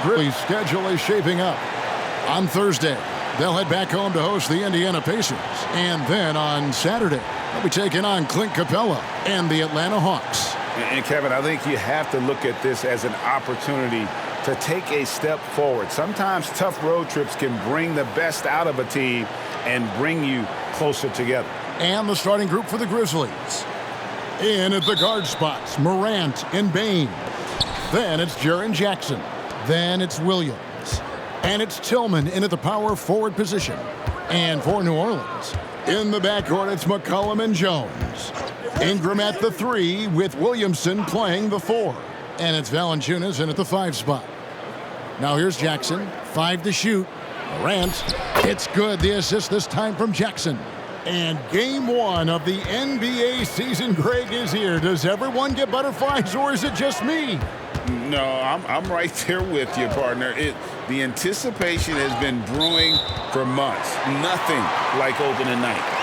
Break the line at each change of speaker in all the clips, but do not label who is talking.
Grizzlies' schedule is shaping up. On Thursday, they'll head back home to host the Indiana Pacers. And then on Saturday, they'll be taking on Clint Capella and the Atlanta Hawks.
And Kevin, I think you have to look at this as an opportunity to take a step forward. Sometimes tough road trips can bring the best out of a team and bring you closer together.
And the starting group for the Grizzlies. In at the guard spots, Morant and Bane. Then it's Jaren Jackson. Then it's Williams. And it's Tillman in at the power forward position. And for New Orleans, in the backcourt, it's McCollum and Jones. Ingram at the 3 with Williamson playing the 4. And it's Valanciunas in at the 5 spot. Now here's Jackson, 5 to shoot. Morant, it's good. The assist this time from Jackson. And game 1 of the NBA season, Greg, is here. Does everyone get butterflies, or is it just me?
No, I'm right there with you, partner. The anticipation has been brewing for months. Nothing like opening night.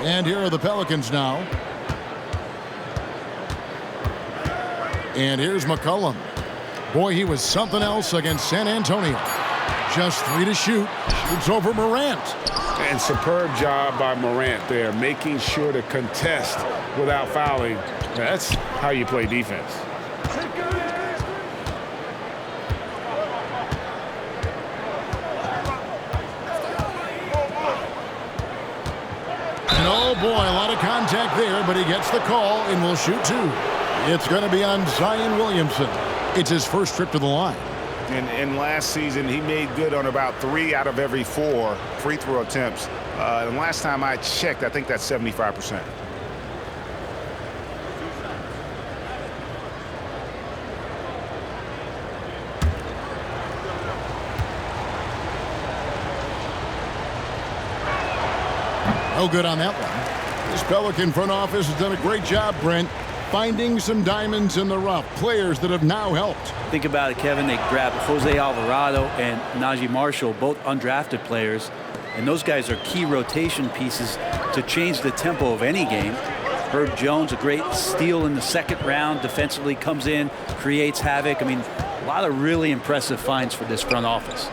And here are the Pelicans now. And here's McCollum. Boy, he was something else against San Antonio. Just 3 to shoot. Shoots over Morant.
And superb job by Morant there, making sure to contest without fouling. That's how you play defense.
And oh boy, a lot of contact there, but he gets the call and will shoot 2. It's going to be on Zion Williamson. It's his first trip to the line.
And last season, he made good on about 3 out of every 4 free throw attempts. And last time I checked, I think that's 75%.
No good on that one. This Pelican front office has done a great job, Brent, finding some diamonds in the rough, players that have now helped.
Think about it, Kevin. They grabbed Jose Alvarado and Najee Marshall, both undrafted players, and those guys are key rotation pieces to change the tempo of any game. Herb Jones, a great steal in the second round, defensively comes in, creates havoc. I mean, a lot of really impressive finds for this front office.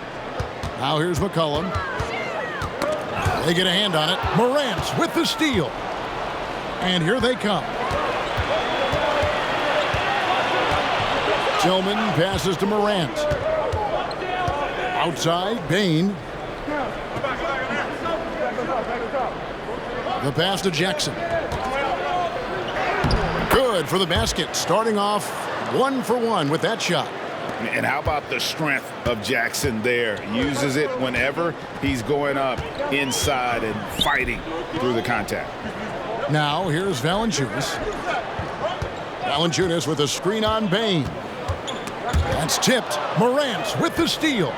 Now here's McCollum. They get a hand on it. Morant with the steal. And here they come. Tillman passes to Morant. Outside, Bane. The pass to Jackson. Good for the basket. Starting off 1 for 1 with that shot.
And how about the strength of Jackson there? Uses it whenever he's going up inside and fighting through the contact.
Now here's Valanciunas. Valanciunas with a screen on Bane. That's tipped. Morant with the steal.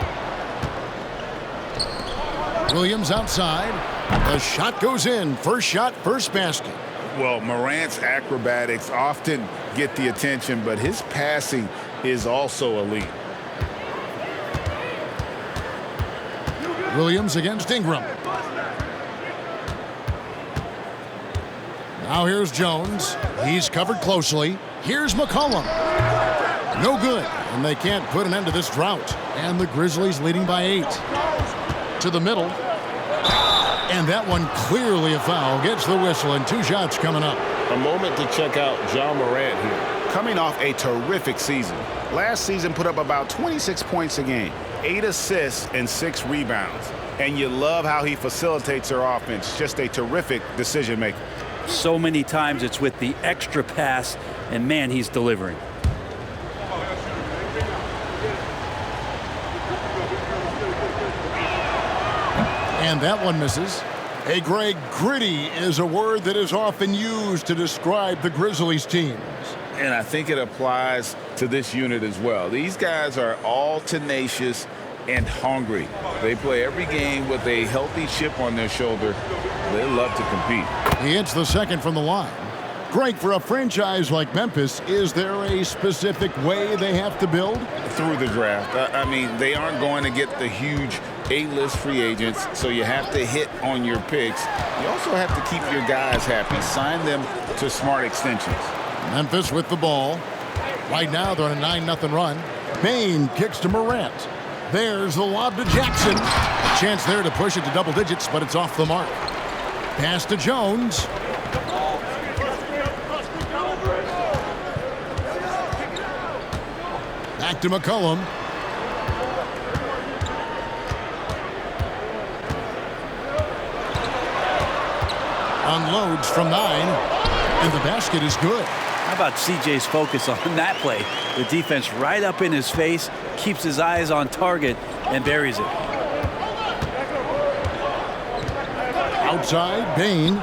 Williams outside. The shot goes in. First shot, first basket.
Well, Morant's acrobatics often get the attention, but his passing is also elite.
Williams against Ingram. Now here's Jones. He's covered closely. Here's McCollum. No good, and they can't put an end to this drought. And the Grizzlies leading by 8. To the middle. And that one clearly a foul. Gets the whistle, and 2 shots coming up.
A moment to check out John Morant here. Coming off a terrific season. Last season put up about 26 points a game, 8 assists, and 6 rebounds. And you love how he facilitates their offense. Just a terrific decision maker.
So many times it's with the extra pass, and man, he's delivering.
And that one misses. Hey, Greg, gritty is a word that is often used to describe the Grizzlies teams.
And I think it applies to this unit as well. These guys are all tenacious and hungry. They play every game with a healthy chip on their shoulder. They love to compete.
He hits the second from the line. Greg, for a franchise like Memphis, is there a specific way they have to build?
Through the draft. I mean, they aren't going to get the huge A-list free agents, so you have to hit on your picks. You also have to keep your guys happy. Sign them to smart extensions.
Memphis with the ball. Right now, they're on a 9-0 run. Bain kicks to Morant. There's the lob to Jackson. A chance there to push it to double digits, but it's off the mark. Pass to Jones. Back to McCollum. Unloads from 9. And the basket is good.
How about CJ's focus on that play? The defense right up in his face, keeps his eyes on target, and buries it.
Outside, Bain.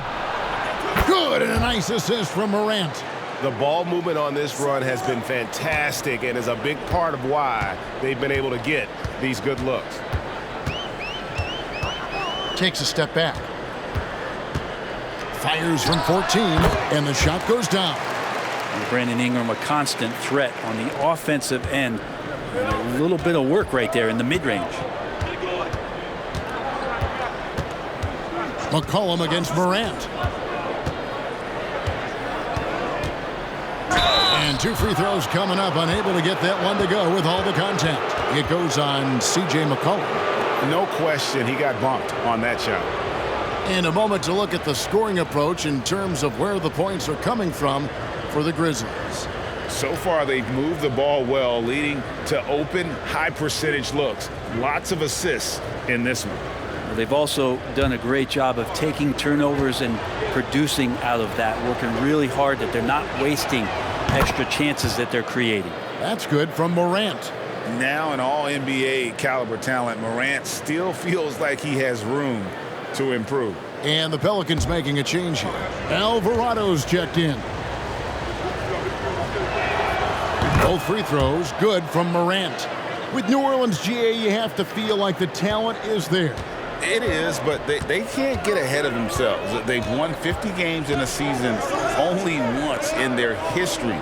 Good, and a nice assist from Morant.
The ball movement on this run has been fantastic and is a big part of why they've been able to get these good looks.
Takes a step back. Fires from 14, and the shot goes down.
And Brandon Ingram, a constant threat on the offensive end. And a little bit of work right there in the mid-range.
McCollum against Morant. And 2 free throws coming up, unable to get that one to go with all the contact. It goes on C.J. McCollum.
No question, he got bumped on that shot.
And a moment to look at the scoring approach in terms of where the points are coming from for the Grizzlies.
So far, they've moved the ball well, leading to open, high-percentage looks. Lots of assists in this one.
They've also done a great job of taking turnovers and producing out of that, working really hard that they're not wasting extra chances that they're creating.
That's good from Morant.
Now an all-NBA caliber talent, Morant still feels like he has room to improve.
And the Pelicans making a change here. Alvarado's checked in. Both free throws good from Morant. With New Orleans, GA, you have to feel like the talent is there.
It is, but they can't get ahead of themselves. They've won 50 games in a season only once in their history.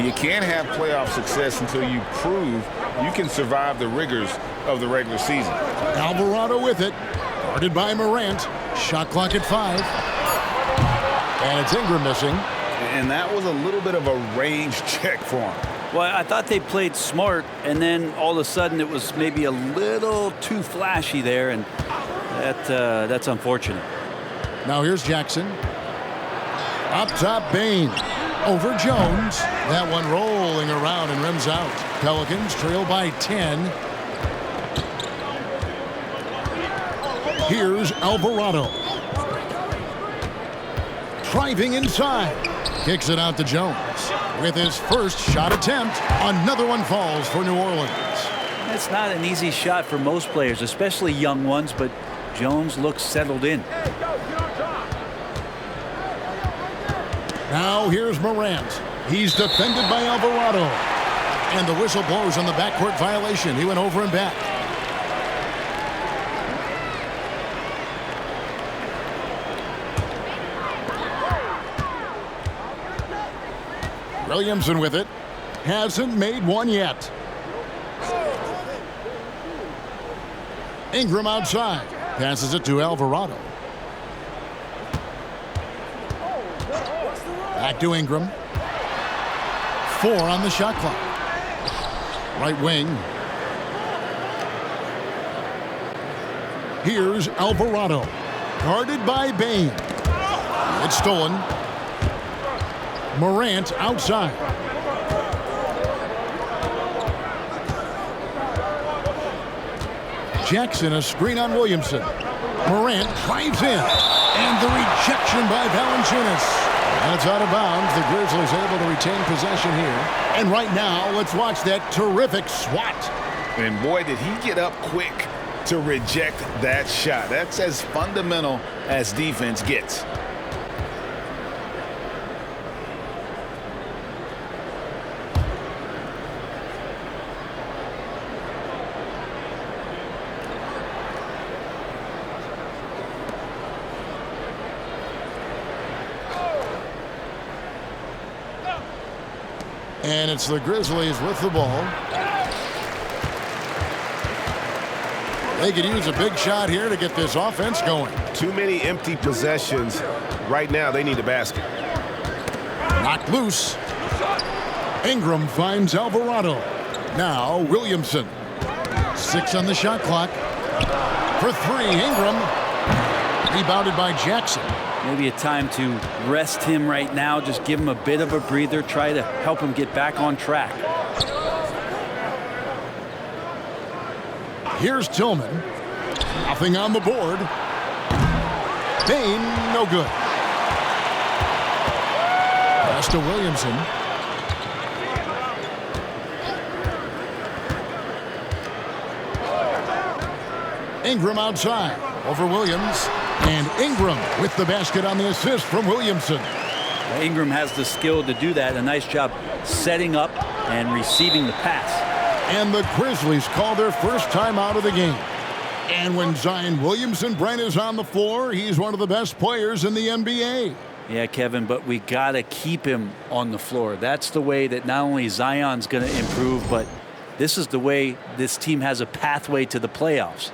You can't have playoff success until you prove you can survive the rigors of the regular season.
Alvarado with it. Guarded by Morant. Shot clock at 5. And it's Ingram missing.
And that was a little bit of a range check for him.
Well, I thought they played smart, and then all of a sudden it was maybe a little too flashy there, and that's unfortunate.
Now here's Jackson. Up top, Bain. Over Jones. That one rolling around and rims out. Pelicans trail by 10. Here's Alvarado. Driving inside. Kicks it out to Jones. With his first shot attempt, another one falls for New Orleans.
It's not an easy shot for most players, especially young ones, but Jones looks settled in.
Now here's Morant. He's defended by Alvarado. And the whistle blows on the backcourt violation. He went over and back. Williamson with it. Hasn't made one yet. Ingram outside. Passes it to Alvarado. Back to Ingram. 4 on the shot clock. Right wing. Here's Alvarado. Guarded by Bain. It's stolen. Morant outside. Jackson, a screen on Williamson. Morant drives in. And the rejection by Valanciunas. That's out of bounds. The Grizzlies able to retain possession here. And right now, let's watch that terrific swat.
And boy, did he get up quick to reject that shot. That's as fundamental as defense gets.
And it's the Grizzlies with the ball. They could use a big shot here to get this offense going.
Too many empty possessions. Right now, they need a basket.
Knocked loose. Ingram finds Alvarado. Now Williamson. 6 on the shot clock. For 3, Ingram. Rebounded by Jackson.
Maybe a time to rest him right now. Just give him a bit of a breather. Try to help him get back on track.
Here's Tillman. Nothing on the board. Bain, no good. Pass to Williamson. Ingram outside. Over Williams. And Ingram with the basket on the assist from Williamson.
Ingram has the skill to do that. A nice job setting up and receiving the pass.
And the Grizzlies call their first time out of the game. And when Zion Williamson-Brent is on the floor, he's one of the best players in the NBA.
Yeah, Kevin, but we got to keep him on the floor. That's the way that not only Zion's going to improve, but this is the way this team has a pathway to the playoffs.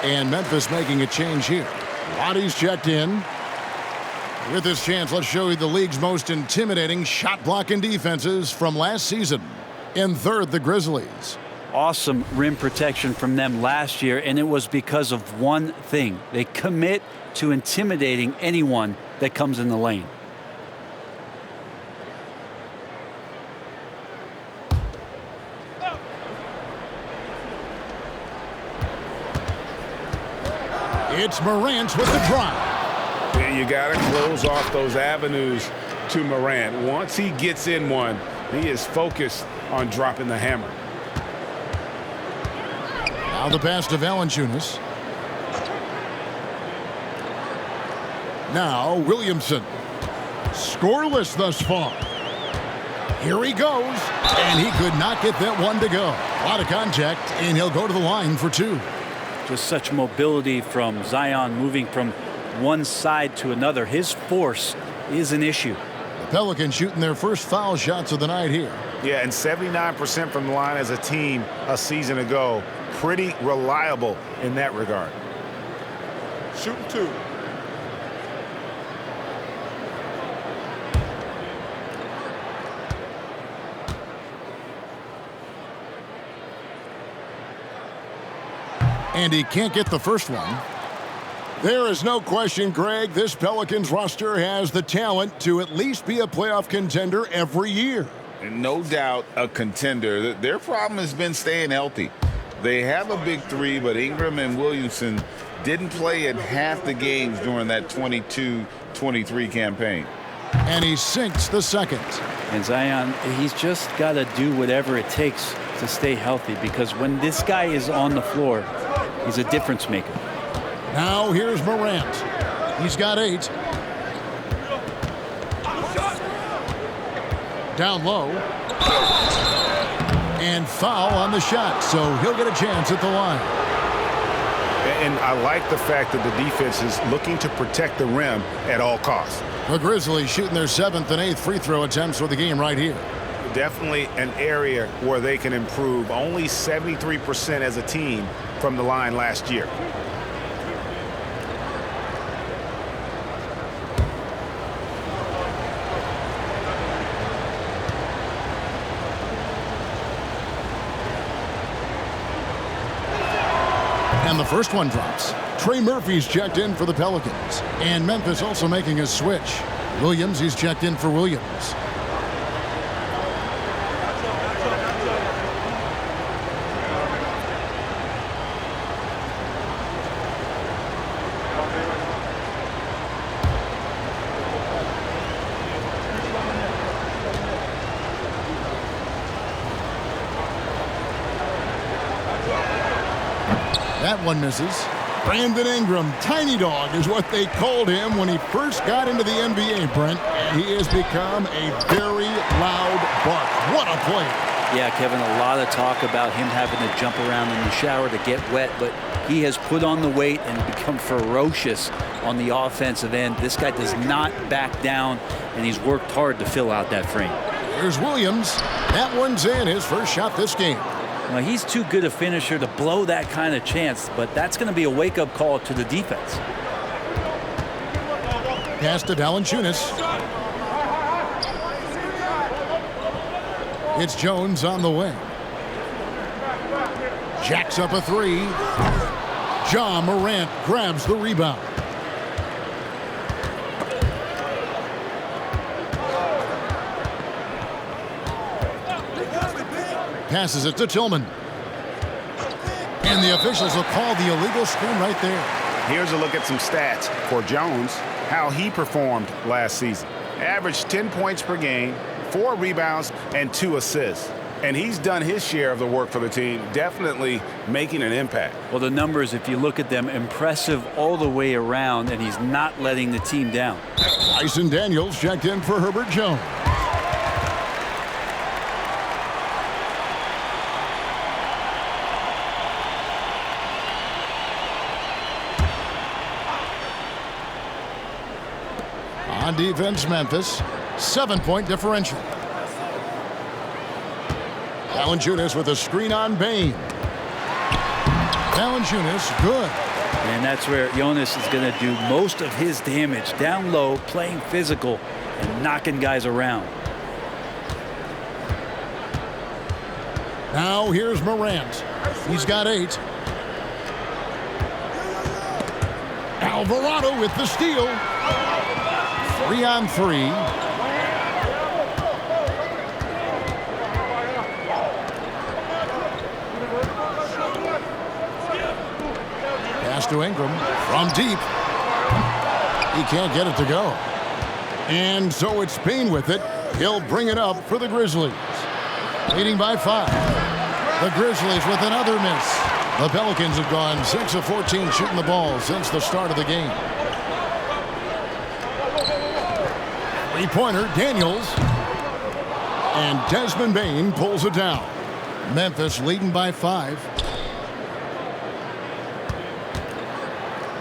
And Memphis making a change here. Lottie's checked in. With this chance, let's show you the league's most intimidating shot-blocking defenses from last season. In third, the Grizzlies.
Awesome rim protection from them last year, and it was because of one thing. They commit to intimidating anyone that comes in the lane.
It's Morant with the drive.
Yeah, you got to close off those avenues to Morant. Once he gets in one, he is focused on dropping the hammer.
Now the pass to Valanciunas. Now Williamson. Scoreless thus far. Here he goes. And he could not get that one to go. A lot of contact, and he'll go to the line for 2.
Just such mobility from Zion, moving from one side to another. His force is an issue.
The Pelicans shooting their first foul shots of the night here.
Yeah, and 79% from the line as a team a season ago. Pretty reliable in that regard.
Shooting 2.
And he can't get the first one. There is no question, Greg, this Pelicans roster has the talent to at least be a playoff contender every year.
No doubt a contender. Their problem has been staying healthy. They have a big 3, but Ingram and Williamson didn't play in half the games during that 22-23 campaign.
And he sinks the second.
And Zion, he's just got to do whatever it takes to stay healthy, because when this guy is on the floor, he's a difference maker.
Now here's Morant. He's got 8. Down low. And foul on the shot, so he'll get a chance at the line.
And I like the fact that the defense is looking to protect the rim at all costs.
The Grizzlies shooting their 7th and 8th free throw attempts for the game right here.
Definitely an area where they can improve. Only 73% as a team from the line last year.
And the first one drops. Trey Murphy's checked in for the Pelicans. And Memphis also making a switch. Williams, he's checked in for Williams. That one misses. Brandon Ingram, Tiny Dog is what they called him when he first got into the NBA, Brent. And he has become a very loud bark. What a player.
Yeah, Kevin, a lot of talk about him having to jump around in the shower to get wet, but he has put on the weight and become ferocious on the offensive end. This guy does not back down, and he's worked hard to fill out that frame.
Here's Williams. That one's in, his first shot this game.
Well, he's too good a finisher to blow that kind of chance, but that's going to be a wake-up call to the defense.
Pass to Valanciunas. It's Jones on the wing. Jacks up a three. Ja Morant grabs the rebound. Passes it to Tillman. And the officials will call the illegal screen right there.
Here's a look at some stats for Jones, how he performed last season. Averaged 10 points per game, 4 rebounds, and 2 assists. And he's done his share of the work for the team, definitely making an impact.
Well, the numbers, if you look at them, impressive all the way around, and he's not letting the team down.
Dyson Daniels checked in for Herbert Jones. On defense, Memphis, 7-point differential. Valanciunas with a screen on Bain. Valanciunas, good.
And that's where Jonas is going to do most of his damage. Down low, playing physical, and knocking guys around.
Now here's Morant. He's got 8. Alvarado with the steal. 3 on 3. Pass to Ingram from deep. He can't get it to go. And so it's Bain with it. He'll bring it up for the Grizzlies. Leading by 5. The Grizzlies with another miss. The Pelicans have gone 6 of 14 shooting the ball since the start of the game. Three-pointer, Daniels. And Desmond Bain pulls it down. Memphis leading by 5.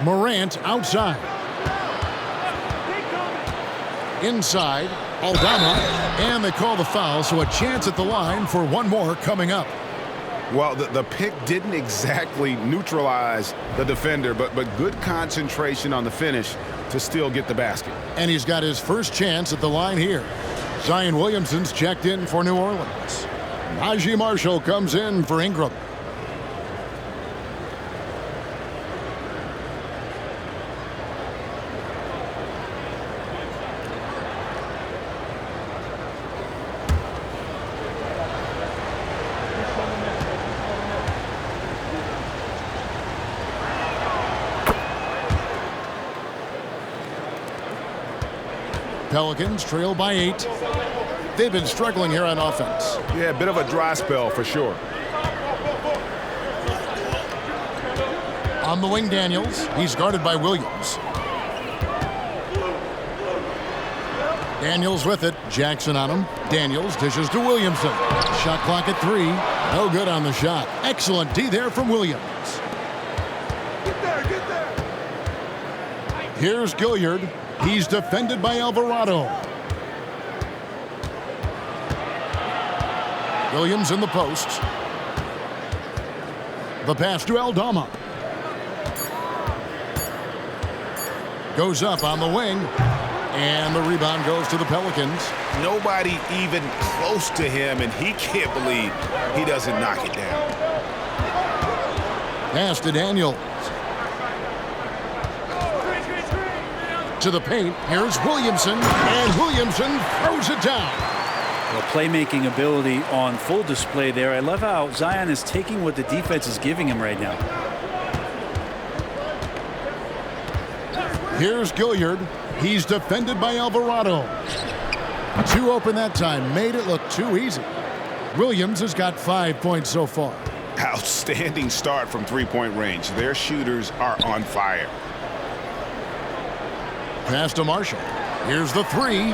Morant outside. Inside, Aldama. And they call the foul, so a chance at the line for one more coming up.
Well, the pick didn't exactly neutralize the defender, but good concentration on the finish to still get the basket.
And he's got his first chance at the line here. Zion Williamson's checked in for New Orleans. Najee Marshall comes in for Ingram. Pelicans trail by 8. They've been struggling here on offense.
Yeah, a bit of a dry spell for sure.
On the wing, Daniels. He's guarded by Williams. Daniels with it. Jackson on him. Daniels dishes to Williamson. Shot clock at 3. No good on the shot. Excellent D there from Williams.
Get there.
Here's Gilliard. He's defended by Alvarado. Williams in the post. The pass to Aldama. Goes up on the wing. And the rebound goes to the Pelicans.
Nobody even close to him, and he can't believe he doesn't knock it down.
Pass to Daniels. To the paint. Here's Williamson. And Williamson throws it down.
Well, playmaking ability on full display there. I love how Zion is taking what the defense is giving him right now.
Here's Gilliard. He's defended by Alvarado. Too open that time. Made it look too easy. Williams has got 5 points so far.
Outstanding start from three-point range. Their shooters are on fire.
Pass to Marshall. Here's the three.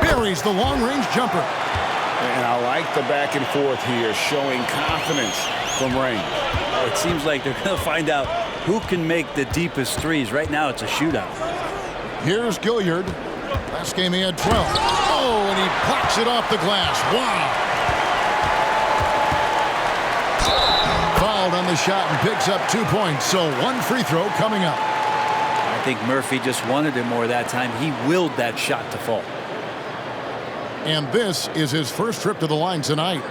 Buries the long-range jumper.
And I like the back and forth here, showing confidence from range.
It seems like they're going to find out who can make the deepest threes. Right now, it's a shootout.
Here's Gilliard. Last game he had 12. Oh, and he plucks it off the glass. Wow. Fouled on the shot and picks up 2 points. So one free throw coming up.
I think Murphy just wanted it more that time. He willed that shot to fall.
And this is his first trip to the line tonight.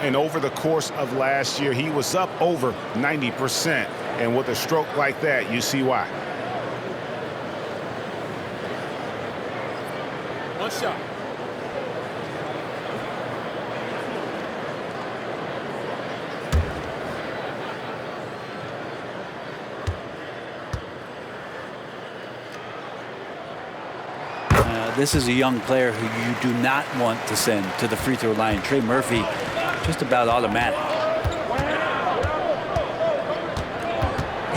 And over the course of last year, he was up over 90%. And with a stroke like that, you see why.
One shot.
This is a young player who you do not want to send to the free throw line. Trey Murphy, just about automatic.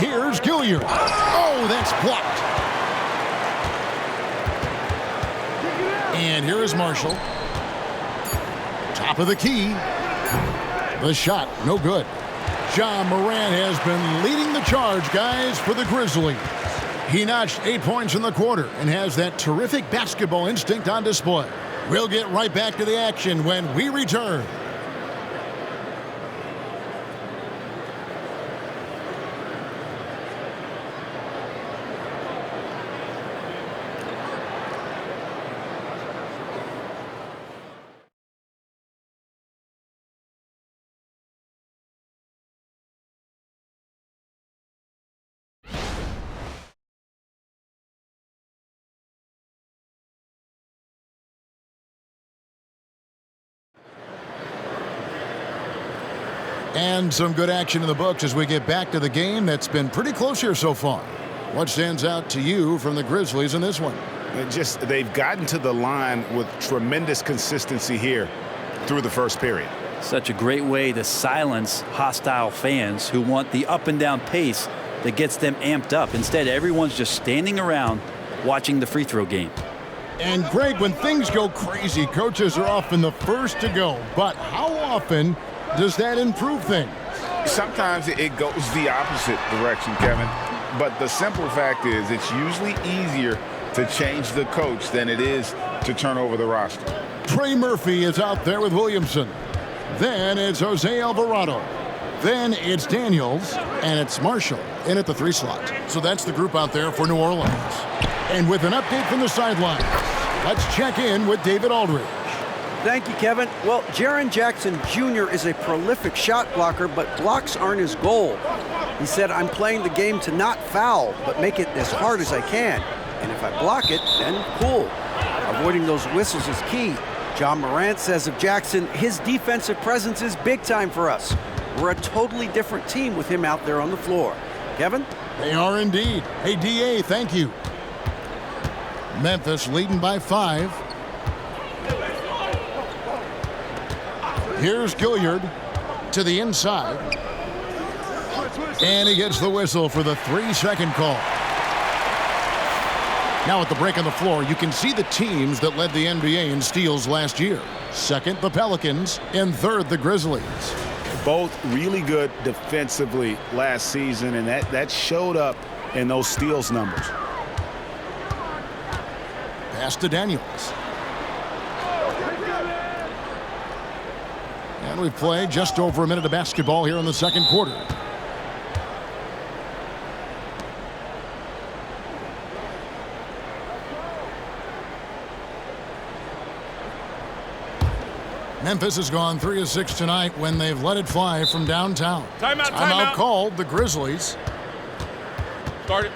Here's Gilliard. Oh, that's blocked. And here is Marshall. Top of the key. The shot, no good. Ja Morant has been leading the charge, guys, for the Grizzlies. He notched 8 points in the quarter and has that terrific basketball instinct on display. We'll get right back to the action when we return. And some good action in the books as we get back to the game that's been pretty close here so far. What stands out to you from the Grizzlies in this one?
They've gotten to the line with tremendous consistency here through the first period.
Such a great way to silence hostile fans who want the up and down pace that gets them amped up. Instead, everyone's just standing around watching the free throw game.
And Greg, when things go crazy, coaches are often the first to go. But how often does that improve things?
Sometimes it goes the opposite direction, Kevin. But the simple fact is it's usually easier to change the coach than it is to turn over the roster.
Trey Murphy is out there with Williamson. Then it's Jose Alvarado. Then it's Daniels. And it's Marshall in at the 3 slot. So that's the group out there for New Orleans. And with an update from the sidelines, let's check in with David Aldridge.
Thank you, Kevin. Well, Jaren Jackson Jr. is a prolific shot blocker, but blocks aren't his goal. He said, I'm playing the game to not foul, but make it as hard as I can. And if I block it, then cool. Avoiding those whistles is key. Ja Morant says of Jackson, his defensive presence is big time for us. We're a totally different team with him out there on the floor. Kevin?
They are indeed. Hey, DA, thank you. Memphis leading by 5. Here's Gilliard to the inside. And he gets the whistle for the 3-second call. Now at the break on the floor, you can see the teams that led the NBA in steals last year. Second, the Pelicans, and third, the Grizzlies.
Both really good defensively last season, and that showed up in those steals numbers. Pass
to Daniels. And We've played just over a minute of basketball here in the second quarter. Memphis has gone 3 of 6 tonight when they've let it fly from downtown. Timeout called, the Grizzlies.
Start it.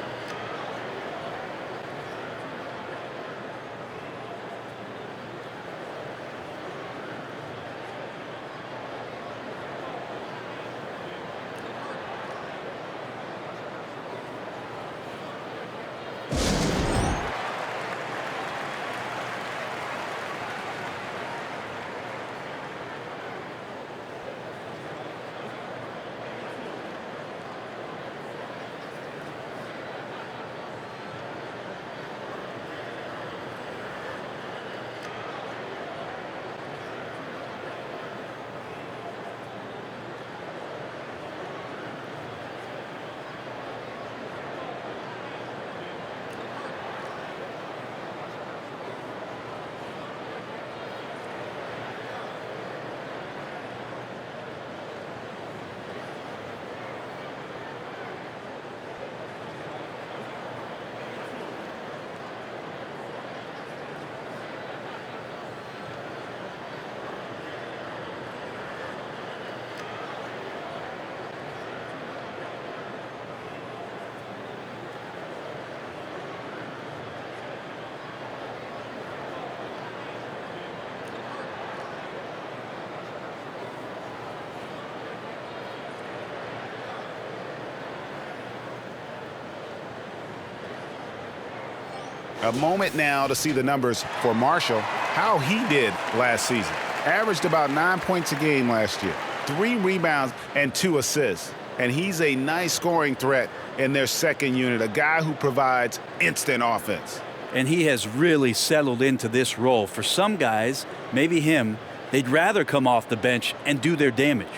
A moment now to see the numbers for Marshall, how he did last season. Averaged about 9 points a game last year, 3 rebounds and 2 assists. And he's a nice scoring threat in their second unit, a guy who provides instant offense.
And he has really settled into this role. For some guys, maybe him, they'd rather come off the bench and do their damage.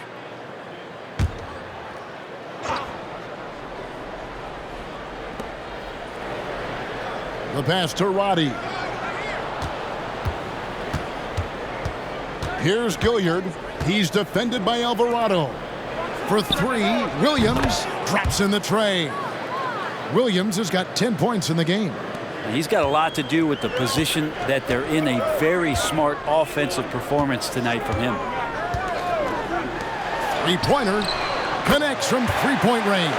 The pass to Roddy. Here's Gilliard. He's defended by Alvarado. For 3, Williams drops in the tray. Williams has got 10 points in the game.
He's got a lot to do with the position that they're in. A very smart offensive performance tonight from him.
3-pointer connects from 3-point range.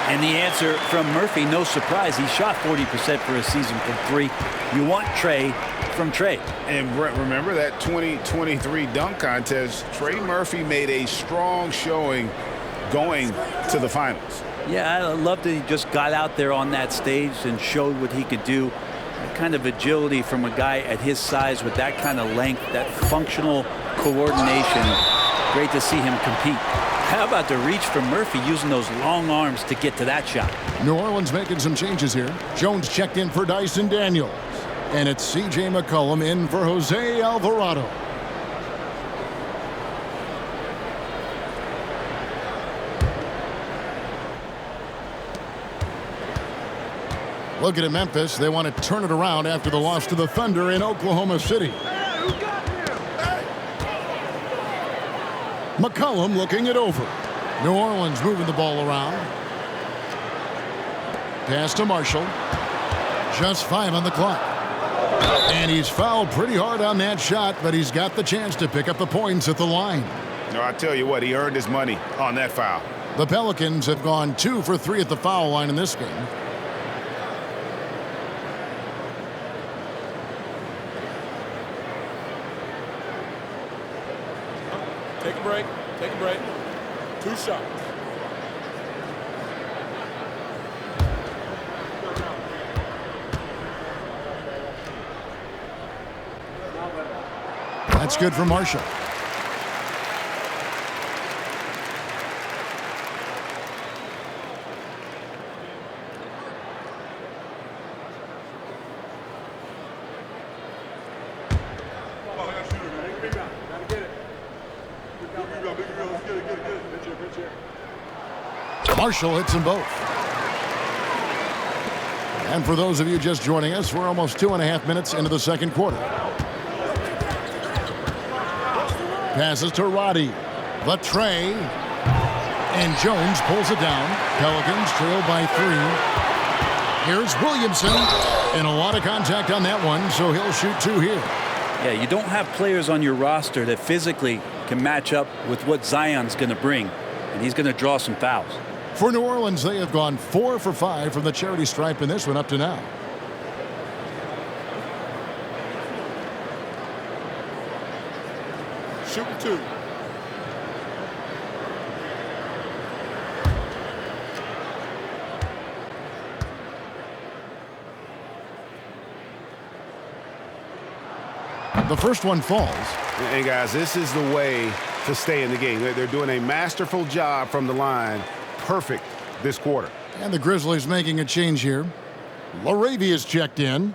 And the answer from Murphy, no surprise. He shot 40% for a season from 3. You want Trey from Trey.
And Brett, remember that 2023 dunk contest? Trey Murphy made a strong showing going to the finals.
Yeah, I love that he just got out there on that stage and showed what he could do. That kind of agility from a guy at his size with that kind of length, that functional coordination. Great to see him compete. How about the reach from Murphy using those long arms to get to that shot?
New Orleans making some changes here. Jones checked in for Dyson Daniels. And it's C.J. McCollum in for Jose Alvarado. Looking at Memphis, they want to turn it around after the loss to the Thunder in Oklahoma City. McCollum looking it over. New Orleans moving the ball around. Pass to Marshall. Just 5 on the clock. And he's fouled pretty hard on that shot, but he's got the chance to pick up the points at the line.
No, I tell you what, he earned his money on that foul.
The Pelicans have gone 2 for 3 at the foul line in this game.
Take a break. Take a break. 2 shots.
That's good for Marshall. Marshall hits them both. And for those of you just joining us, we're almost 2.5 minutes into the second quarter. passes to Roddy. The tray. And Jones pulls it down. Pelicans trail by 3. Here's Williamson. And a lot of contact on that one, so he'll shoot 2 here.
Yeah, you don't have players on your roster that physically can match up with what Zion's going to bring. And he's going to draw some fouls.
For New Orleans, they have gone 4 for 5 from the charity stripe in this one up to now.
Shooting 2.
The first one falls.
And guys, this is the way to stay in the game. They're doing a masterful job from the line. Perfect this quarter.
And the Grizzlies making a change here. Laravia's checked in.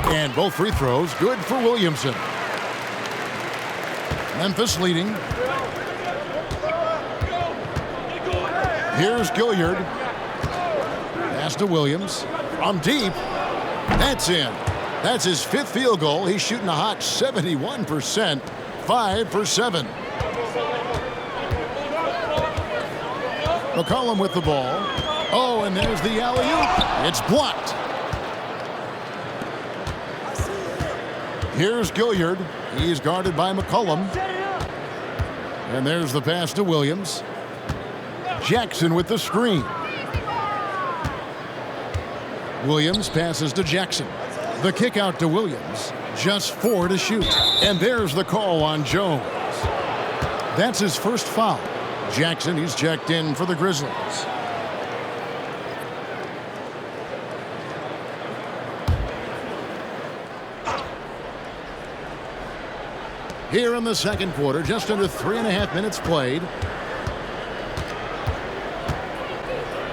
And both free throws good for Williamson. Memphis leading. Here's Gilliard. Pass to Williams. From deep. That's in. That's his 5th field goal. He's shooting a hot 71%. 5 for 7. McCollum with the ball. Oh, and there's the alley-oop. It's blocked. Here's Gilliard. He's guarded by McCollum. And there's the pass to Williams. Jackson with the screen. Williams passes to Jackson. The kick out to Williams. Just 4 to shoot. And there's the call on Jones. That's his first foul. Jackson, he's checked in for the Grizzlies. Here in the second quarter, just under 3.5 minutes played.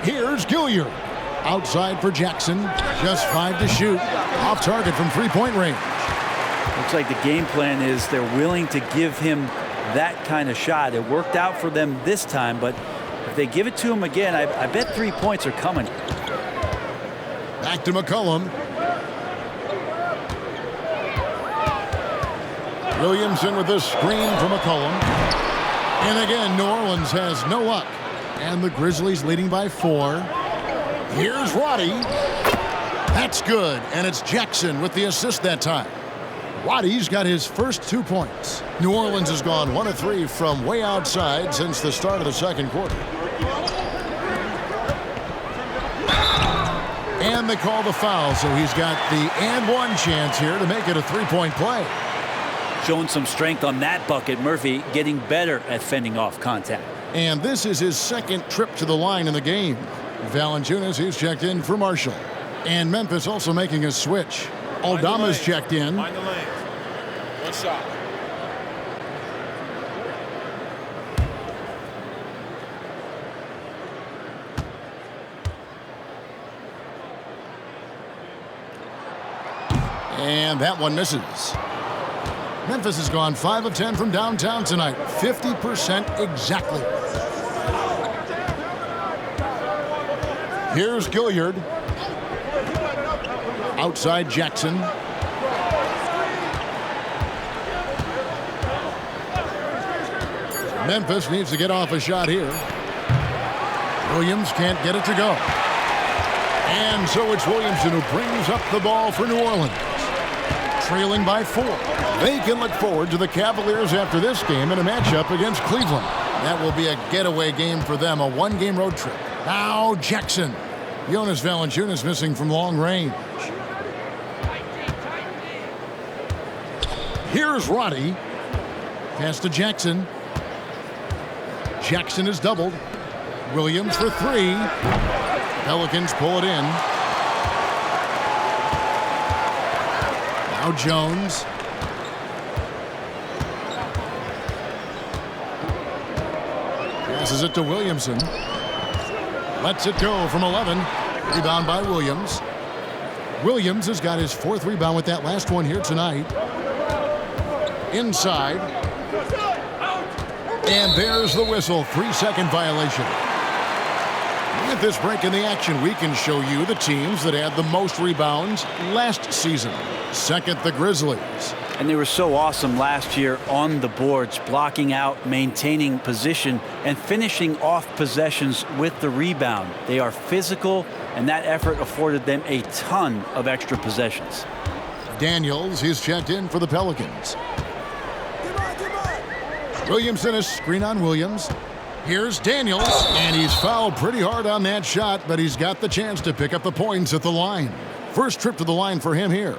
Here's Gilliard. Outside for Jackson. Just 5 to shoot. Off target from 3-point range.
Looks like the game plan is they're willing to give him that kind of shot. It worked out for them this time, but if they give it to him again, I bet 3 points are coming.
Back to McCollum. Williamson with the screen from McCollum. And again, New Orleans has no luck. And the Grizzlies leading by 4. Here's Roddy. That's good. And it's Jackson with the assist that time. Roddy's got his first 2 points. New Orleans has gone 1 of 3 from way outside since the start of the second quarter. And they call the foul, so he's got the and one chance here to make it a 3-point play.
Showing some strength on that bucket. Murphy getting better at fending off contact.
And this is his second trip to the line in the game. Valanciunas, he's checked in for Marshall. And Memphis also making a switch. Aldama's checked in.
Find the lane. One shot.
And that one misses. Memphis has gone 5 of 10 from downtown tonight. 50% exactly. Here's Gilliard. Outside Jackson. Memphis needs to get off a shot here. Williams can't get it to go. And so it's Williamson who brings up the ball for New Orleans. Trailing by 4. They can look forward to the Cavaliers after this game in a matchup against Cleveland. That will be a getaway game for them, a 1-game road trip. Now Jackson. Jonas Valanciunas missing from long range. Here's Roddy. Pass to Jackson. Jackson is doubled. Williams for 3. Pelicans pull it in. Now Jones. Passes it to Williamson. Lets it go from 11. Rebound by Williams. Williams has got his 4th rebound with that last one here tonight. inside. And there's the whistle, 3-second violation. At this break in the action, we can show you the teams that had the most rebounds last season. Second, the Grizzlies.
And they were so awesome last year on the boards, blocking out, maintaining position, and finishing off possessions with the rebound. They are physical, and that effort afforded them a ton of extra possessions.
Daniels, he's checked in for the Pelicans. Williamson, a screen on Williams. Here's Daniels, and he's fouled pretty hard on that shot, but he's got the chance to pick up the points at the line. First trip to the line for him here.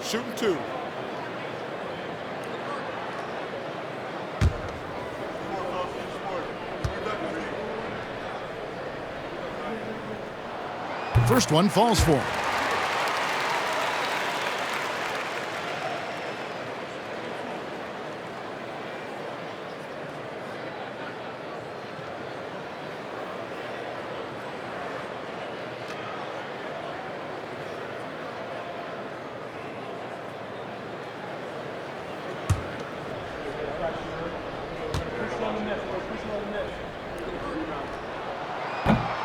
Shooting 2.
First one falls for him.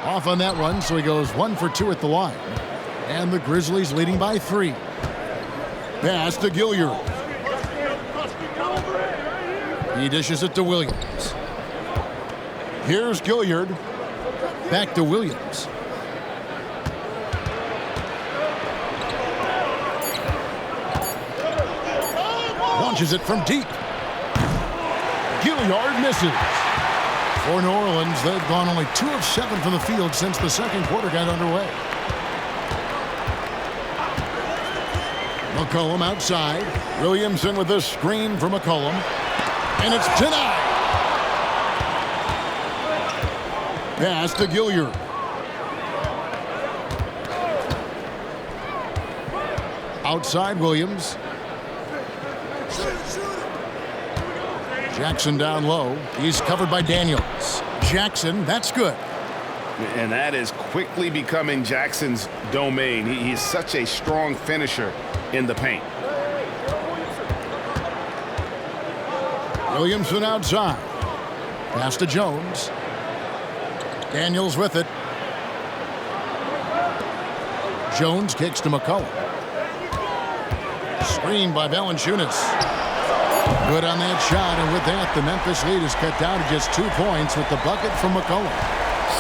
Off on that one, so he goes 1 for 2 at the line. And the Grizzlies leading by 3. Pass to Gilliard. He dishes it to Williams. Here's Gilliard. Back to Williams. Launches it from deep. Gilliard misses. For New Orleans, they've gone only 2 of 7 from the field since the second quarter got underway. McCollum outside. Williamson with a screen for McCollum. And it's denied. Pass to Gilliard. Outside Williams. Jackson down low. He's covered by Daniels. Jackson, that's good.
And that is quickly becoming Jackson's domain. He's such a strong finisher in the paint.
Williamson outside. Pass to Jones. Daniels with it. Jones kicks to McCollum. Screen by Valanciunas. Good on that shot, and with that, the Memphis lead is cut down to just 2 points with the bucket from McCollum.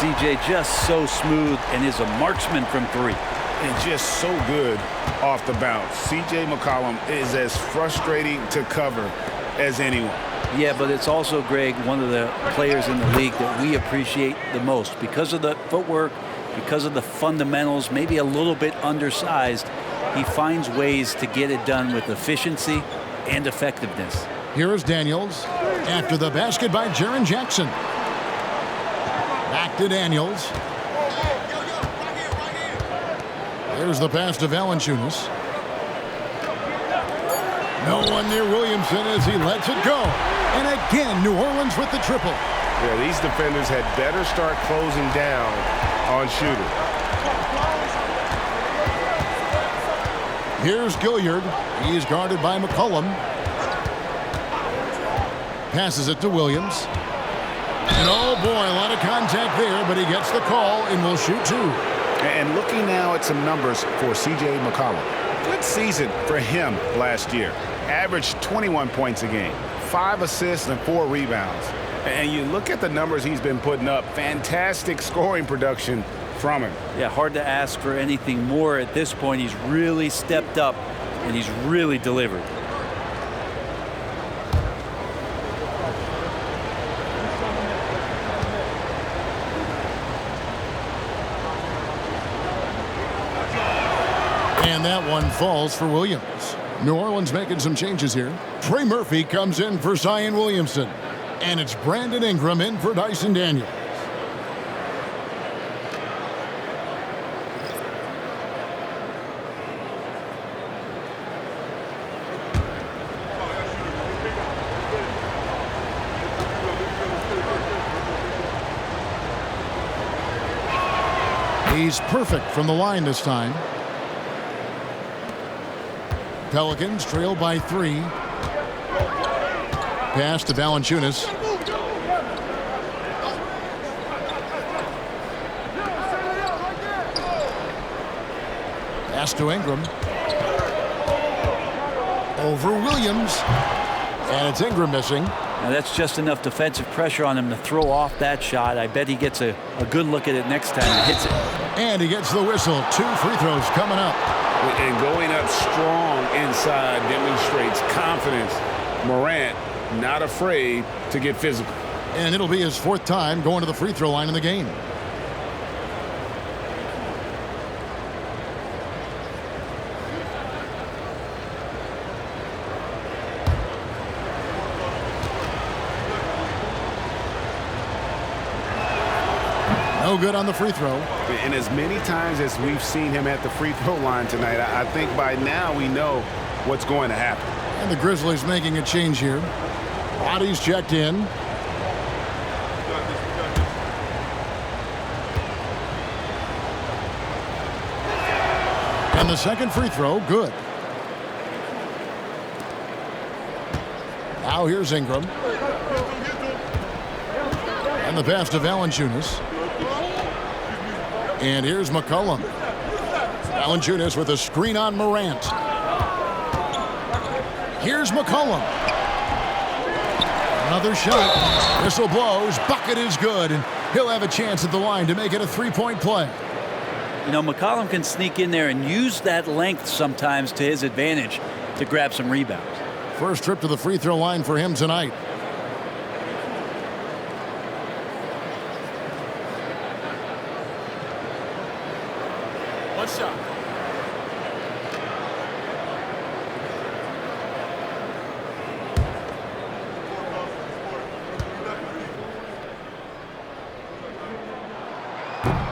CJ just so smooth and is a marksman from 3.
And just so good off the bounce. CJ McCollum is as frustrating to cover as anyone.
Yeah, but it's also, Greg, one of the players in the league that we appreciate the most because of the footwork, because of the fundamentals, maybe a little bit undersized. He finds ways to get it done with efficiency and effectiveness.
Here is Daniels after the basket by Jaren Jackson. Back to Daniels. There's the pass to Valanciunas. No one near Williamson as he lets it go. And again, New Orleans with the triple.
Yeah, these defenders had better start closing down on shooting.
Here's Gilliard. He's guarded by McCollum. Passes it to Williams. And oh boy, a lot of contact there, but he gets the call and will shoot 2.
And looking now at some numbers for C.J. McCollum. Good season for him last year. Averaged 21 points a game, 5 assists and 4 rebounds. And you look at the numbers he's been putting up, fantastic scoring production from him.
Yeah, hard to ask for anything more at this point. He's really stepped up, and he's really delivered.
And that one falls for Williams. New Orleans making some changes here. Trey Murphy comes in for Zion Williamson. And it's Brandon Ingram in for Dyson Daniels. He's perfect from the line this time. Pelicans trail by 3. Pass to Valanciunas. Pass to Ingram. Over Williams. And it's Ingram missing.
Now that's just enough defensive pressure on him to throw off that shot. I bet he gets a good look at it next time and hits it.
And he gets the whistle. 2 free throws coming up.
And going up strong inside demonstrates confidence. Morant not afraid to get physical.
And it'll be his 4th time going to the free throw line in the game. No good on the free throw.
And as many times as we've seen him at the free throw line tonight, I think by now we know what's going to happen.
And the Grizzlies making a change here. Bodies checked in. And the second free throw, good. Now here's Ingram. And the pass to Valanciunas. And here's McCollum. Valanciunas with a screen on Morant. Here's McCollum. Another shot. Whistle blows. Bucket is good. And he'll have a chance at the line to make it a 3-point play.
You know, McCollum can sneak in there and use that length sometimes to his advantage to grab some rebounds.
First trip to the free throw line for him tonight.
One shot.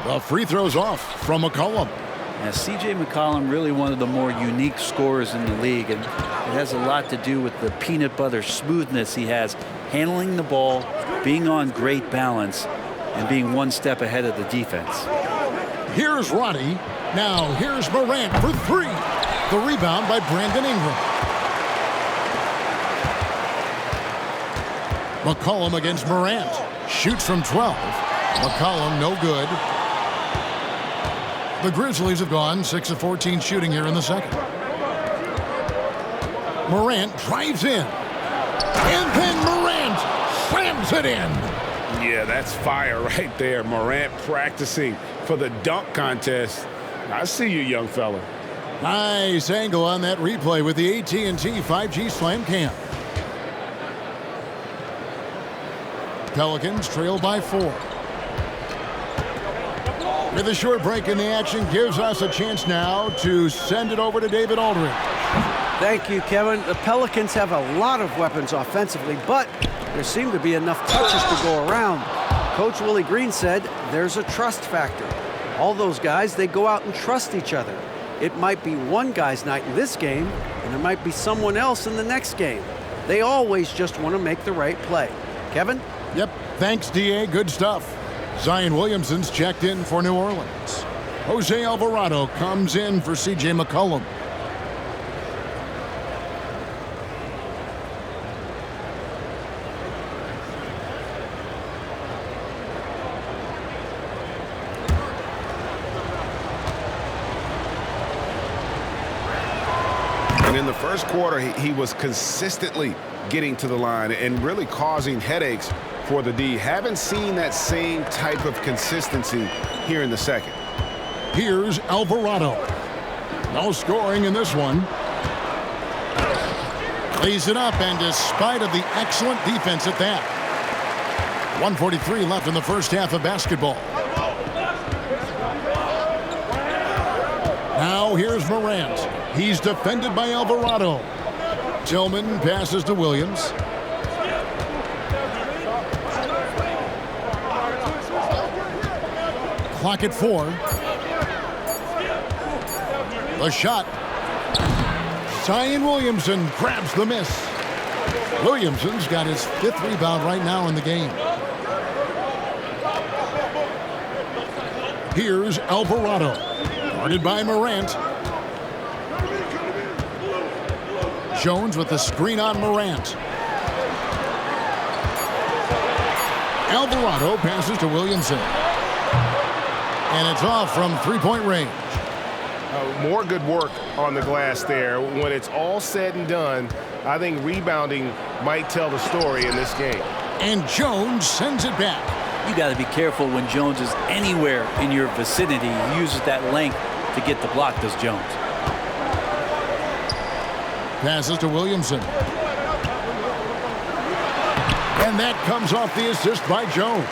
The free throw's off from McCollum.
Now, C.J. McCollum really one of the more unique scorers in the league, and it has a lot to do with the peanut butter smoothness he has, handling the ball, being on great balance, and being one step ahead of the defense.
Here's Roddy. Now here's Morant for 3. The rebound by Brandon Ingram. McCollum against Morant. Shoots from 12. McCollum no good. The Grizzlies have gone 6 of 14 shooting here in the second. Morant drives in. And then Morant slams it in.
Yeah, that's fire right there. Morant practicing for the dunk contest. I see you, young fella.
Nice angle on that replay with the AT&T 5G Slam Cam. Pelicans trail by 4. With a short break in the action, gives us a chance now to send it over to David Aldridge.
Thank you, Kevin. The Pelicans have a lot of weapons offensively, but there seem to be enough touches to go around. Coach Willie Green said there's a trust factor. All those guys, they go out and trust each other. It might be one guy's night in this game, and it might be someone else in the next game. They always just want to make the right play. Kevin?
Yep, thanks, D.A. Good stuff. Zion Williamson's checked in for New Orleans. Jose Alvarado comes in for C.J. McCollum.
And in the first quarter, he was consistently getting to the line and really causing headaches for the D. Haven't seen that same type of consistency here in the second.
Here's Alvarado. No scoring in this one. Lays it up, and despite of the excellent defense at that. 1:43 left in the first half of basketball. Now here's Morant. He's defended by Alvarado. Tillman passes to Williams. Clock at 4. The shot. Zion Williamson grabs the miss. Williamson's got his 5th rebound right now in the game. Here's Alvarado, guarded by Morant. Jones with the screen on Morant. Alvarado passes to Williamson. And it's off from three-point range.
More good work on the glass there. When it's all said and done, I think rebounding might tell the story in this game.
And Jones sends it back.
You got to be careful when Jones is anywhere in your vicinity. He uses that length to get the block, does Jones.
Passes to Williamson. And that comes off the assist by Jones.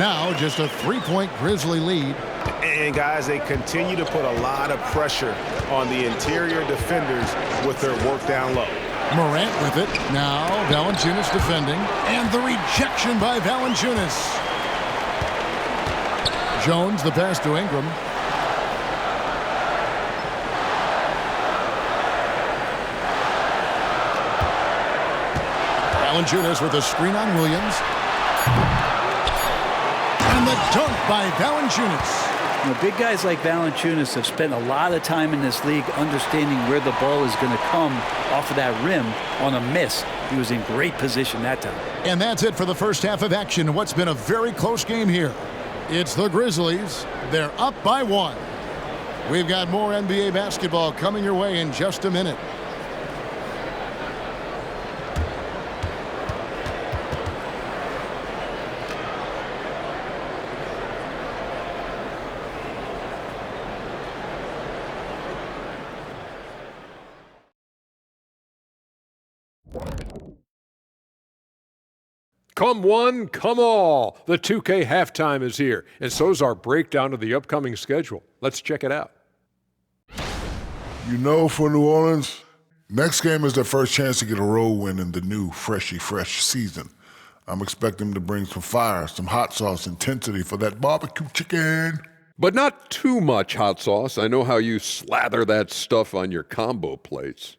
Now just a three-point Grizzly lead.
And guys, they continue to put a lot of pressure on the interior defenders with their work down low.
Morant with it. Now Valanciunas defending. And the rejection by Valanciunas. Jones the pass to Ingram. Valanciunas with a screen on Williams. And the dunk by Valanciunas.
You know, big guys like Valanciunas have spent a lot of time in this league understanding where the ball is going to come off of that rim on a miss. He was in great position that time.
And that's it for the first half of action. What's been a very close game here. It's the Grizzlies. They're up by 1. We've got more NBA basketball coming your way in just a minute.
Come one, come all. The 2K halftime is here, and so's our breakdown of the upcoming schedule. Let's check it out.
You know, for New Orleans, next game is their first chance to get a road win in the new fresh season. I'm expecting them to bring some fire, some hot sauce, intensity for that barbecue chicken.
But not too much hot sauce. I know how you slather that stuff on your combo plates.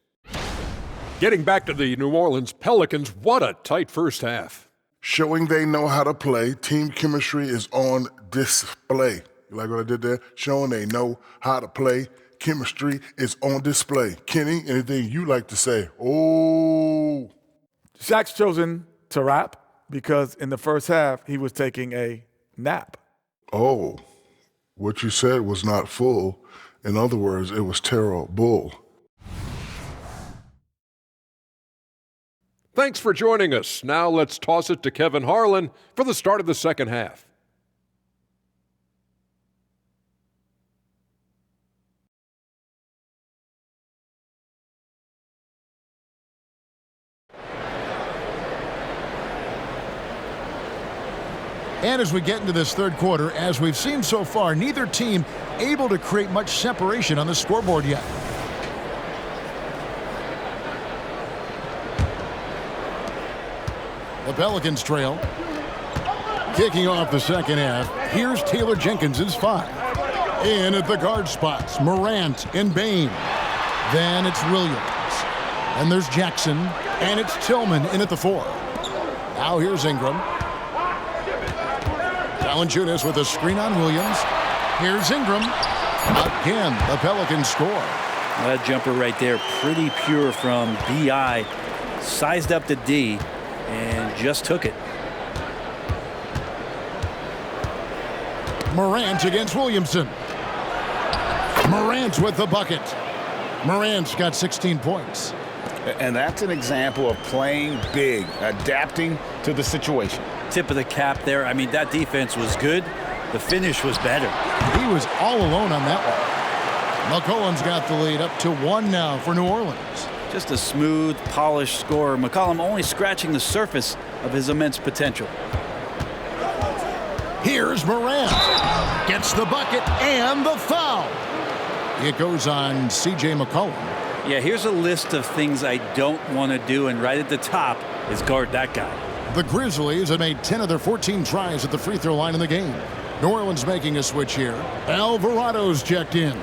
Getting back to the New Orleans Pelicans, what a tight first half.
Showing they know how to play, team chemistry is on display. You like what I did there? Showing they know how to play, chemistry is on display. Kenny, anything you like to say? Oh.
Shaq's chosen to rap because in the first half, he was taking a nap.
Oh, what you said was not full. In other words, it was terrible.
Thanks for joining us. Now let's toss it to Kevin Harlan for the start of the second half.
And as we get into this third quarter, as we've seen so far, neither team able to create much separation on the scoreboard yet. The Pelicans trail. Kicking off the second half, here's Taylor Jenkins's 5. In at the guard spots, Morant and Bain. Then it's Williams. And there's Jackson. And it's Tillman in at the 4. Now here's Ingram. Valanciunas with a screen on Williams. Here's Ingram. Again, the Pelicans score.
That jumper right there, pretty pure from B.I. Sized up to D. And just took it.
Morant against Williamson. Morant with the bucket. Morant's got 16 points.
And that's an example of playing big, adapting to the situation.
Tip of the cap there. I mean, that defense was good. The finish was better.
He was all alone on that one. McCollum's got the lead up to 1 now for New Orleans.
Just a smooth, polished scorer. McCollum only scratching the surface of his immense potential.
Here's Morant. Gets the bucket and the foul. It goes on C.J. McCollum.
Yeah, here's a list of things I don't want to do, and right at the top is guard that guy.
The Grizzlies have made 10 of their 14 tries at the free throw line in the game. New Orleans making a switch here. Alvarado's checked in.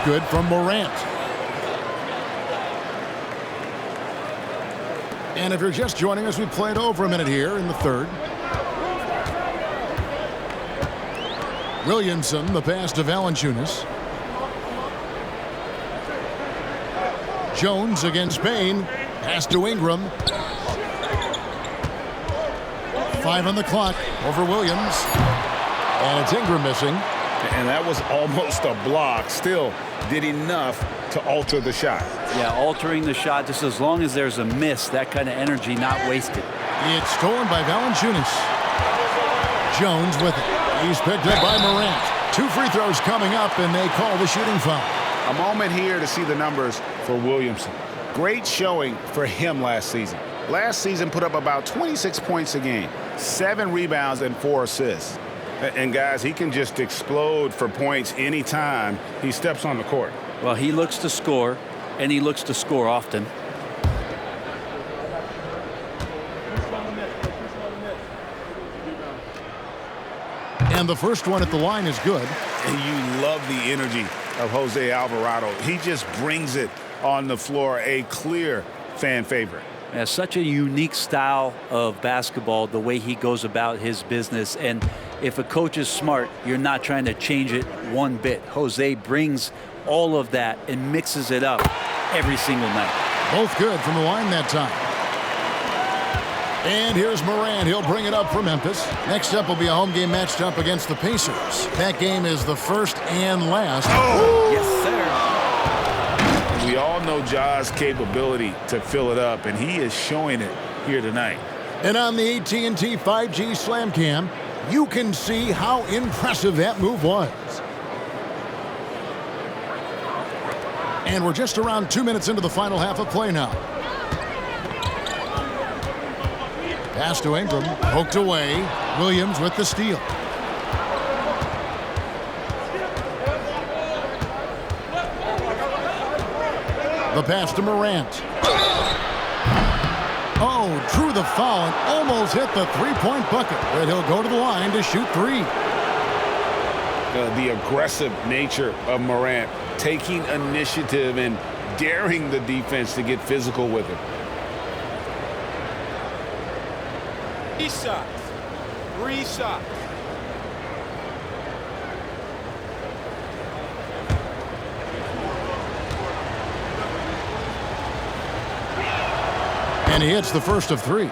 good from Morant. And if you're just joining us, we played over a minute here in the third. Williamson, the pass to Valanciunas. Jones against Payne. Pass to Ingram. 5 on the clock over Williams. And it's Ingram missing.
And that was almost a block. Still did enough to alter the shot.
Yeah, altering the shot just as long as there's a miss, that kind of energy not wasted.
It's stolen by Valanciunas. Jones with it. He's picked up by Morant. 2 free throws coming up, and they call the shooting foul.
A moment here to see the numbers for Williamson. Great showing for him last season. Last season put up about 26 points a game, 7 rebounds and 4 assists. And guys, he can just explode for points anytime he steps on the court.
Well, he looks to score, and he looks to score often.
And the first one at the line is good.
And you love the energy of Jose Alvarado. He just brings it on the floor, a clear fan favorite.
Yeah, such a unique style of basketball, the way he goes about his business. And if a coach is smart, you're not trying to change it one bit. Jose brings all of that and mixes it up every single night.
Both good from the line that time. And here's Morant. He'll bring it up for Memphis. Next up will be a home game matched up against the Pacers. That game is the first and last.
Oh, yes, sir.
We all know Ja's capability to fill it up, and he is showing it here tonight.
And on the AT&T 5G Slam Cam, you can see how impressive that move was. And we're just around 2 minutes into the final half of play now. Pass to Ingram, poked away. Williams with the steal. The pass to Morant. Oh, drew the foul and almost hit the three-point bucket, but he'll go to the line to shoot 3.
The aggressive nature of Morant, taking initiative and daring the defense to get physical with him.
3 shots. 3 shots.
And he hits the first of 3.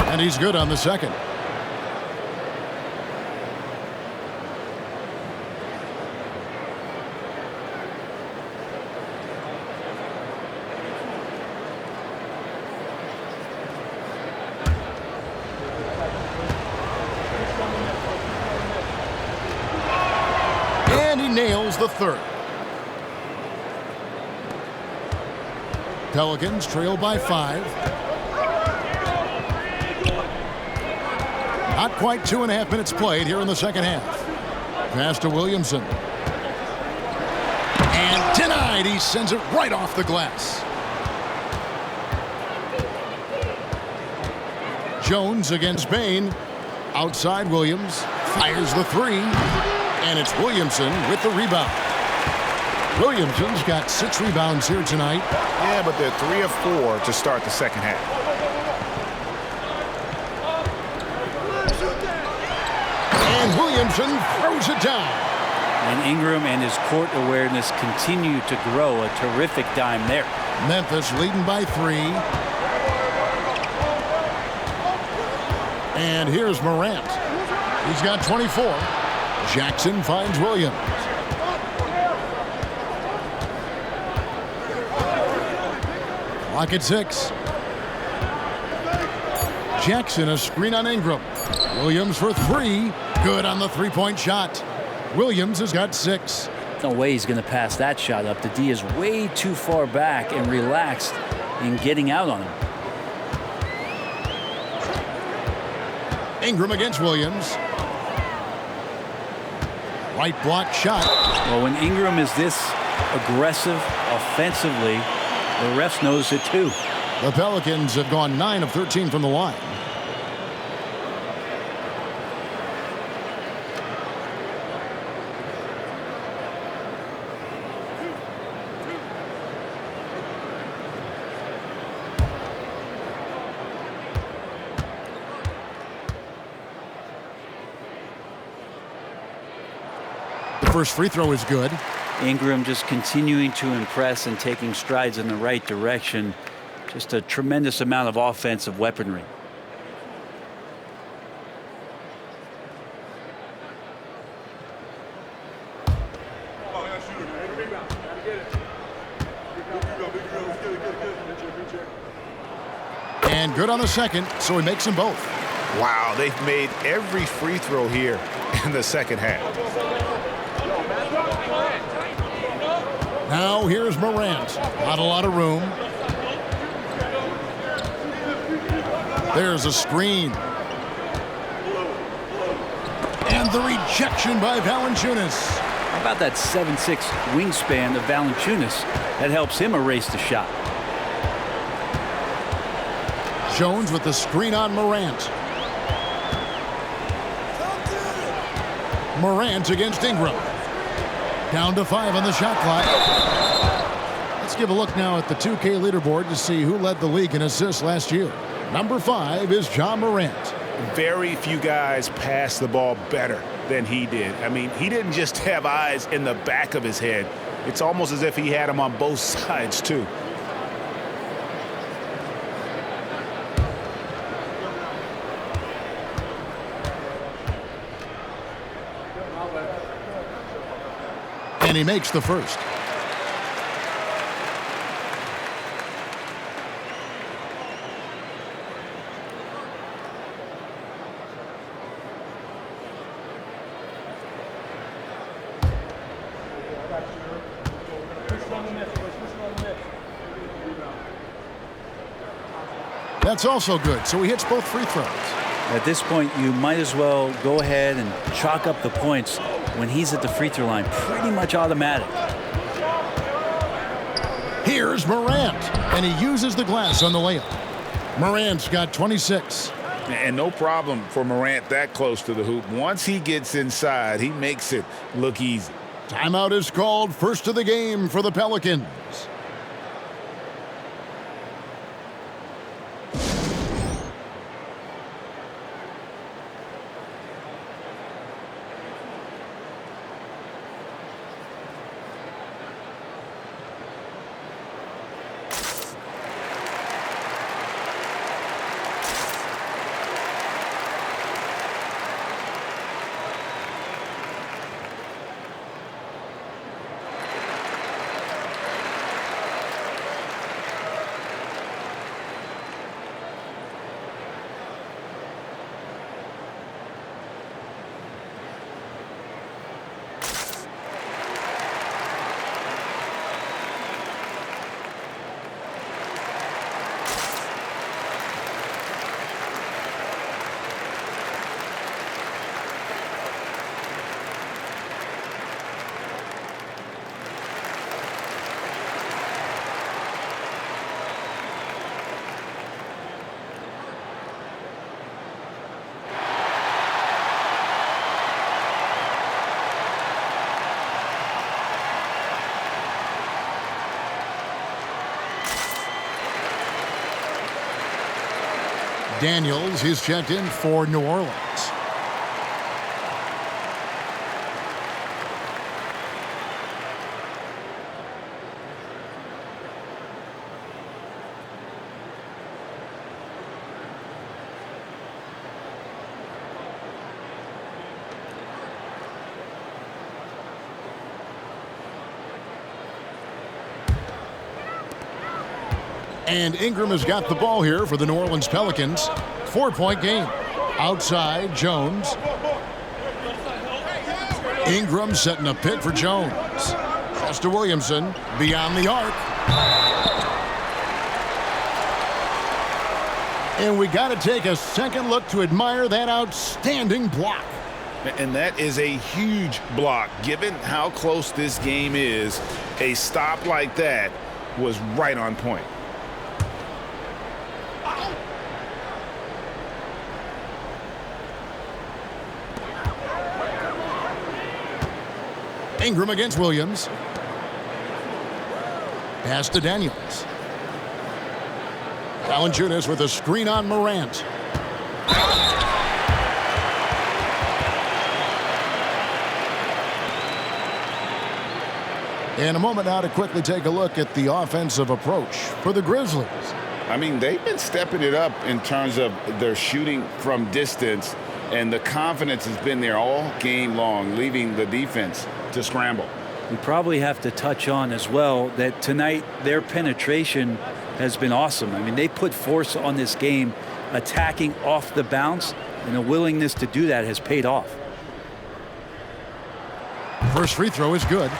And he's good on the second. And he nails the third. Pelicans trail by 5. Not quite 2.5 minutes played here in the second half. Pass to Williamson. And denied. He sends it right off the glass. Jones against Payne. Outside Williams. Fires the 3. And it's Williamson with the rebound. Williamson's got 6 rebounds here tonight.
Yeah, but they're 3 of 4 to start the second half.
And Williamson throws it down.
And Ingram and his court awareness continue to grow. A terrific dime there.
Memphis leading by 3. And here's Morant. He's got 24. Jackson finds Williams. Clock at 6. Jackson a screen on Ingram. Williams for 3. Good on the three-point shot. Williams has got 6.
No way he's going to pass that shot up. The D is way too far back and relaxed in getting out on him.
Ingram against Williams. Right block shot.
Well, when Ingram is this aggressive offensively, the refs notice it too.
The Pelicans have gone 9 of 13 from the line. The first free throw is good.
Ingram just continuing to impress and taking strides in the right direction. Just a tremendous amount of offensive weaponry.
And good on the second, so he makes them both.
Wow, they've made every free throw here in the second half.
Now here's Morant. Not a lot of room. There's a screen. And the rejection by Valanciunas.
How about that 7'6" wingspan of Valanciunas? That helps him erase the shot.
Jones with the screen on Morant. Morant against Ingram. Down to 5 on the shot clock. Let's give a look now at the 2K leaderboard to see who led the league in assists last year. Number 5 is Ja Morant.
Very few guys pass the ball better than he did. I mean, he didn't just have eyes in the back of his head. It's almost as if he had them on both sides, too.
And he makes the first. That's also good, so he hits both free throws.
At this point, you might as well go ahead and chalk up the points when he's at the free throw line. Pretty much automatic.
Here's Morant, and he uses the glass on the layup. Morant's got 26.
And no problem for Morant that close to the hoop. Once he gets inside, he makes it look easy.
Timeout is called. First of the game for the Pelicans. Daniels is checked in for New Orleans. And Ingram has got the ball here for the New Orleans Pelicans. 4-point game. Outside, Jones. Ingram setting a pick for Jones. Pass to Williamson. Beyond the arc. And we got to take a second look to admire that outstanding block.
And that is a huge block. Given how close this game is, a stop like that was right on point.
Ingram against Williams. Pass to Daniels. Valanciunas with a screen on Morant. In a moment now to quickly take a look at the offensive approach for the Grizzlies.
I mean, they've been stepping it up in terms of their shooting from distance, and the confidence has been there all game long, leaving the defense to scramble.
We probably have to touch on as well that tonight their penetration has been awesome. I mean, they put force on this game, attacking off the bounce, and the willingness to do that has paid off.
First free throw is good.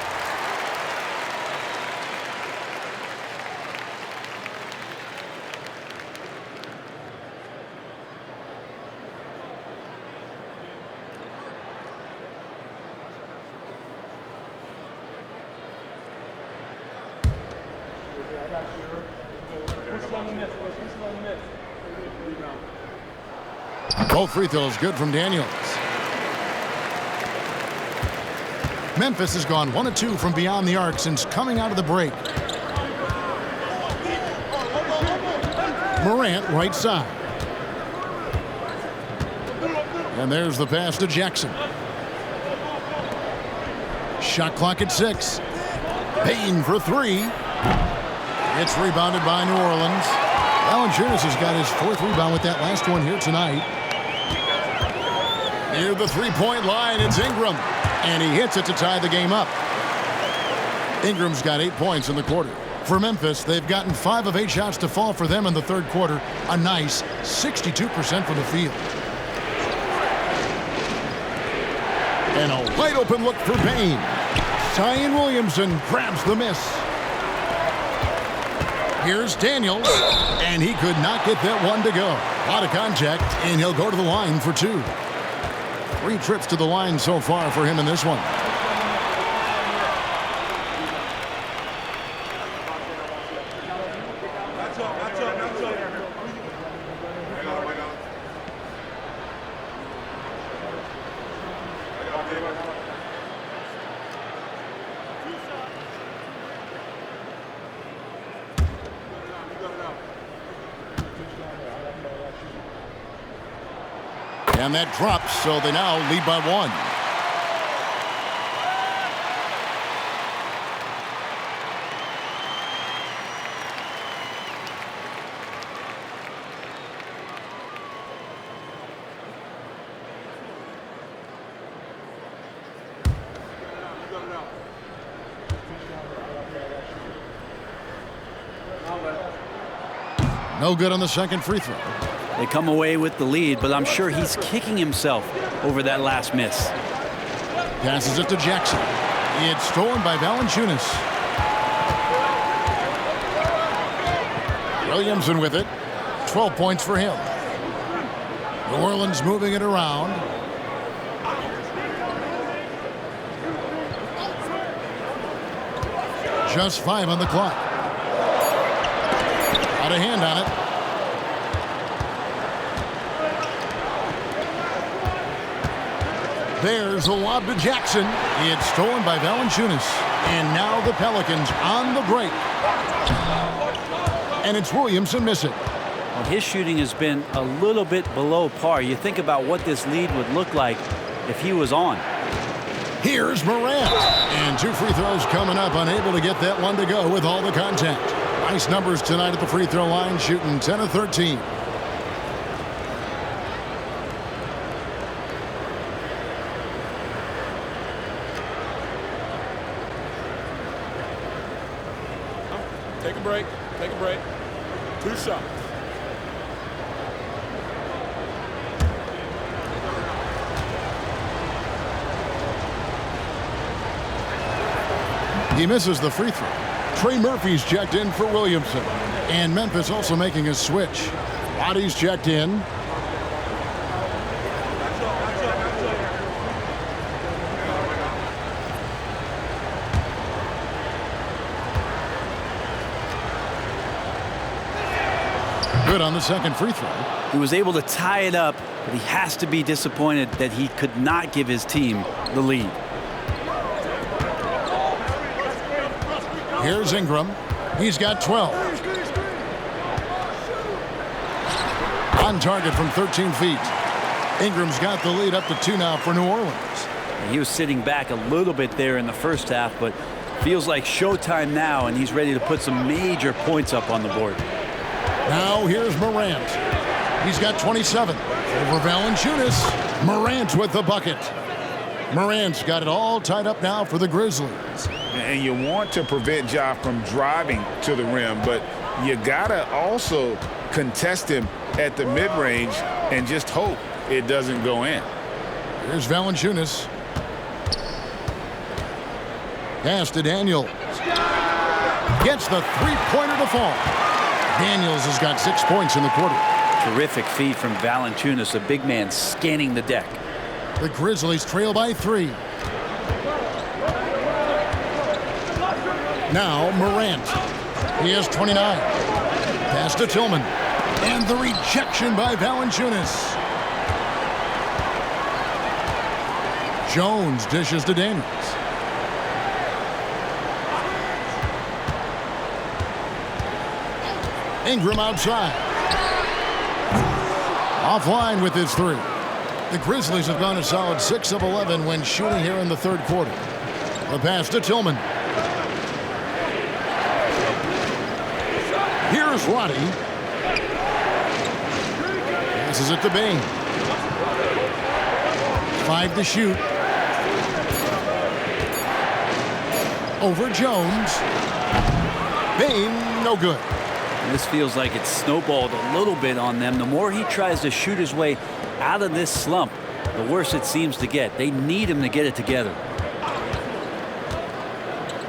Both free throws good from Daniels. Memphis has gone 1 of 2 from beyond the arc since coming out of the break. Morant right side. And there's the pass to Jackson. Shot clock at 6. Payne for 3. It's rebounded by New Orleans. Valanciunas has got his 4th rebound with that last one here tonight. Near the three-point line, it's Ingram. And he hits it to tie the game up. Ingram's got 8 points in the quarter. For Memphis, they've gotten 5 of 8 shots to fall for them in the third quarter. A nice 62% from the field. And a wide open look for Payne. Zion Williamson grabs the miss. Here's Daniels, and he could not get that one to go. A lot of contact, and he'll go to the line for 2. 3 trips to the line so far for him in this one. And that drops, so they now lead by 1. No good on the second free throw.
They come away with the lead, but I'm sure he's kicking himself over that last miss.
Passes it to Jackson. It's stolen by Valanciunas. Williamson with it. 12 points for him. New Orleans moving it around. Just 5 on the clock. Out of hand on it. There's a lob to Jackson. It's stolen by Valanciunas. And now the Pelicans on the break. And it's Williamson missing.
Well, his shooting has been a little bit below par. You think about what this lead would look like if he was on.
Here's Morant. And 2 free throws coming up. Unable to get that one to go with all the contact. Nice numbers tonight at the free throw line, shooting 10 of 13.
Take a break. Take a break. 2 shots.
He misses the free throw. Trey Murphy's checked in for Williamson. And Memphis also making a switch. Roddy's checked in. Good on the second free throw.
He was able to tie it up, but he has to be disappointed that he could not give his team the lead.
Here's Ingram. He's got 12. On target from 13 feet. Ingram's got the lead up to 2 now for New Orleans.
He was sitting back a little bit there in the first half, but feels like showtime now, and he's ready to put some major points up on the board.
Now here's Morant. He's got 27. Over Valanciunas. Morant with the bucket. Morant's got it all tied up now for the Grizzlies.
And you want to prevent Ja from driving to the rim, but you gotta also contest him at the mid-range and just hope it doesn't go in.
Here's Valanciunas. Pass to Daniels. Gets the three-pointer to fall. Daniels has got 6 points in the quarter.
Terrific feed from Valanciunas, a big man scanning the deck.
The Grizzlies trail by 3. Now Morant. He has 29. Pass to Tillman. And the rejection by Valanciunas. Jones dishes to Daniels. Ingram outside. Offline with his 3. The Grizzlies have gone a solid 6 of 11 when shooting here in the third quarter. The pass to Tillman. Here's Roddy. Passes it to Bain. 5 to shoot. Over Jones. Bain, no good.
And this feels like it's snowballed a little bit on them. The more he tries to shoot his way out of this slump, the worse it seems to get. They need him to get it together.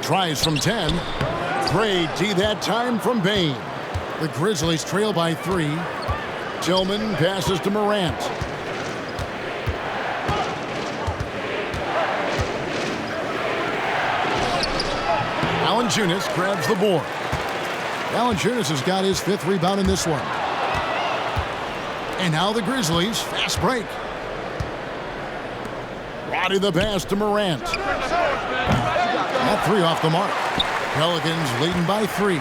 Tries from 10. Great D that time from Bain. The Grizzlies trail by 3. Tillman passes to Morant. Valanciunas grabs the board. Valanciunas has got his 5th rebound in this one. And now the Grizzlies, fast break. Roddy the pass to Morant. That 3 off the mark. Pelicans leading by 3.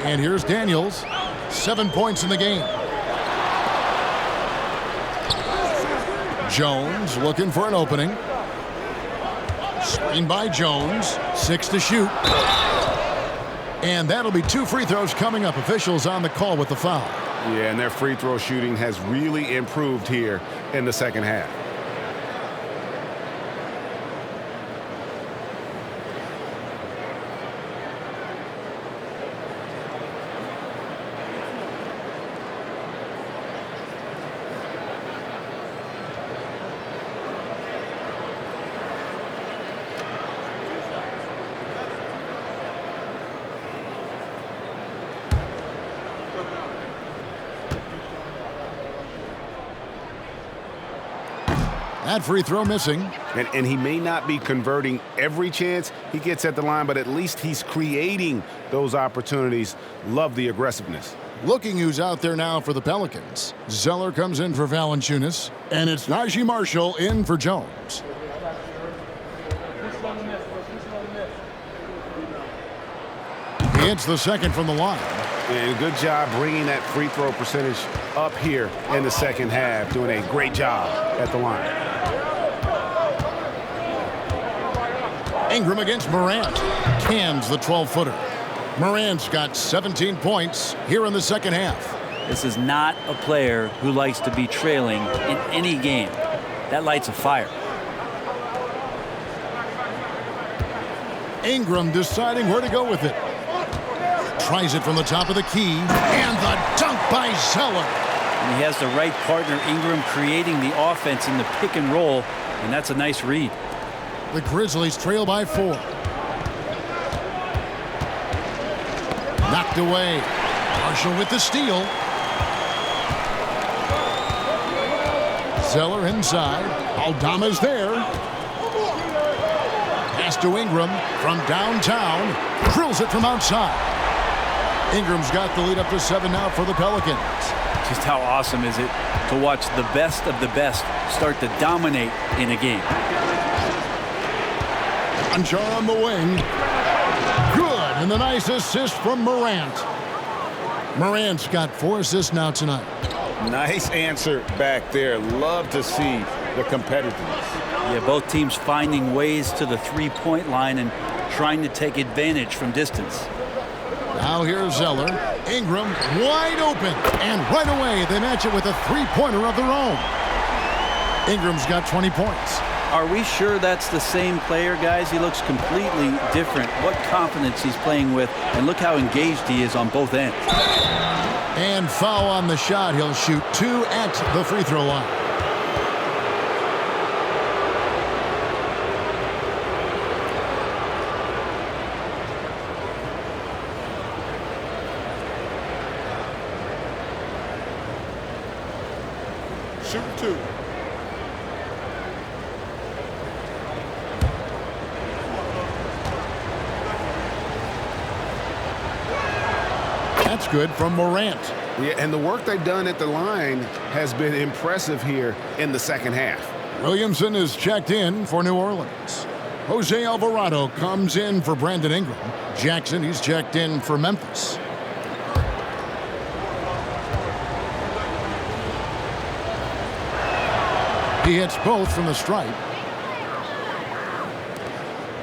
And here's Daniels. 7 points in the game. Jones looking for an opening. Screen by Jones. 6 to shoot. And that'll be 2 free throws coming up. Officials on the call with the foul.
Yeah, and their free throw shooting has really improved here in the second half.
That free throw missing.
And he may not be converting every chance he gets at the line, but at least he's creating those opportunities. Love the aggressiveness.
Looking who's out there now for the Pelicans. Zeller comes in for Valanciunas, and it's Najee Marshall in for Jones. He hits the second from the line.
And good job bringing that free throw percentage up here in the second half. Doing a great job at the line.
Ingram against Morant. Cans the 12-footer. Morant's got 17 points here in the second half.
This is not a player who likes to be trailing in any game. That lights a fire.
Ingram deciding where to go with it. Tries it from the top of the key. And the dunk by Zeller.
And he has the right partner, Ingram, creating the offense in the pick and roll. And that's a nice read.
The Grizzlies trail by 4. Knocked away. Marshall with the steal. Zeller inside. Aldama's there. Pass to Ingram from downtown. Drills it from outside. Ingram's got the lead up to 7 now for the Pelicans.
Just how awesome is it to watch the best of the best start to dominate in a game.
Anjar on the wing. Good, and the nice assist from Morant. Morant's got 4 assists now tonight.
Nice answer back there. Love to see the competitiveness.
Yeah, both teams finding ways to the three-point line and trying to take advantage from distance.
Now here's Zeller. Ingram wide open. And right away they match it with a three-pointer of their own. Ingram's got 20 points.
Are we sure that's the same player, guys? He looks completely different. What confidence he's playing with, and look how engaged he is on both ends.
And foul on the shot. He'll shoot 2 at the free throw line.
Shoot 2.
That's good from Morant.
Yeah, and the work they've done at the line has been impressive here in the second half.
Williamson is checked in for New Orleans. Jose Alvarado comes in for Brandon Ingram. Jackson, he's checked in for Memphis. He hits both from the stripe.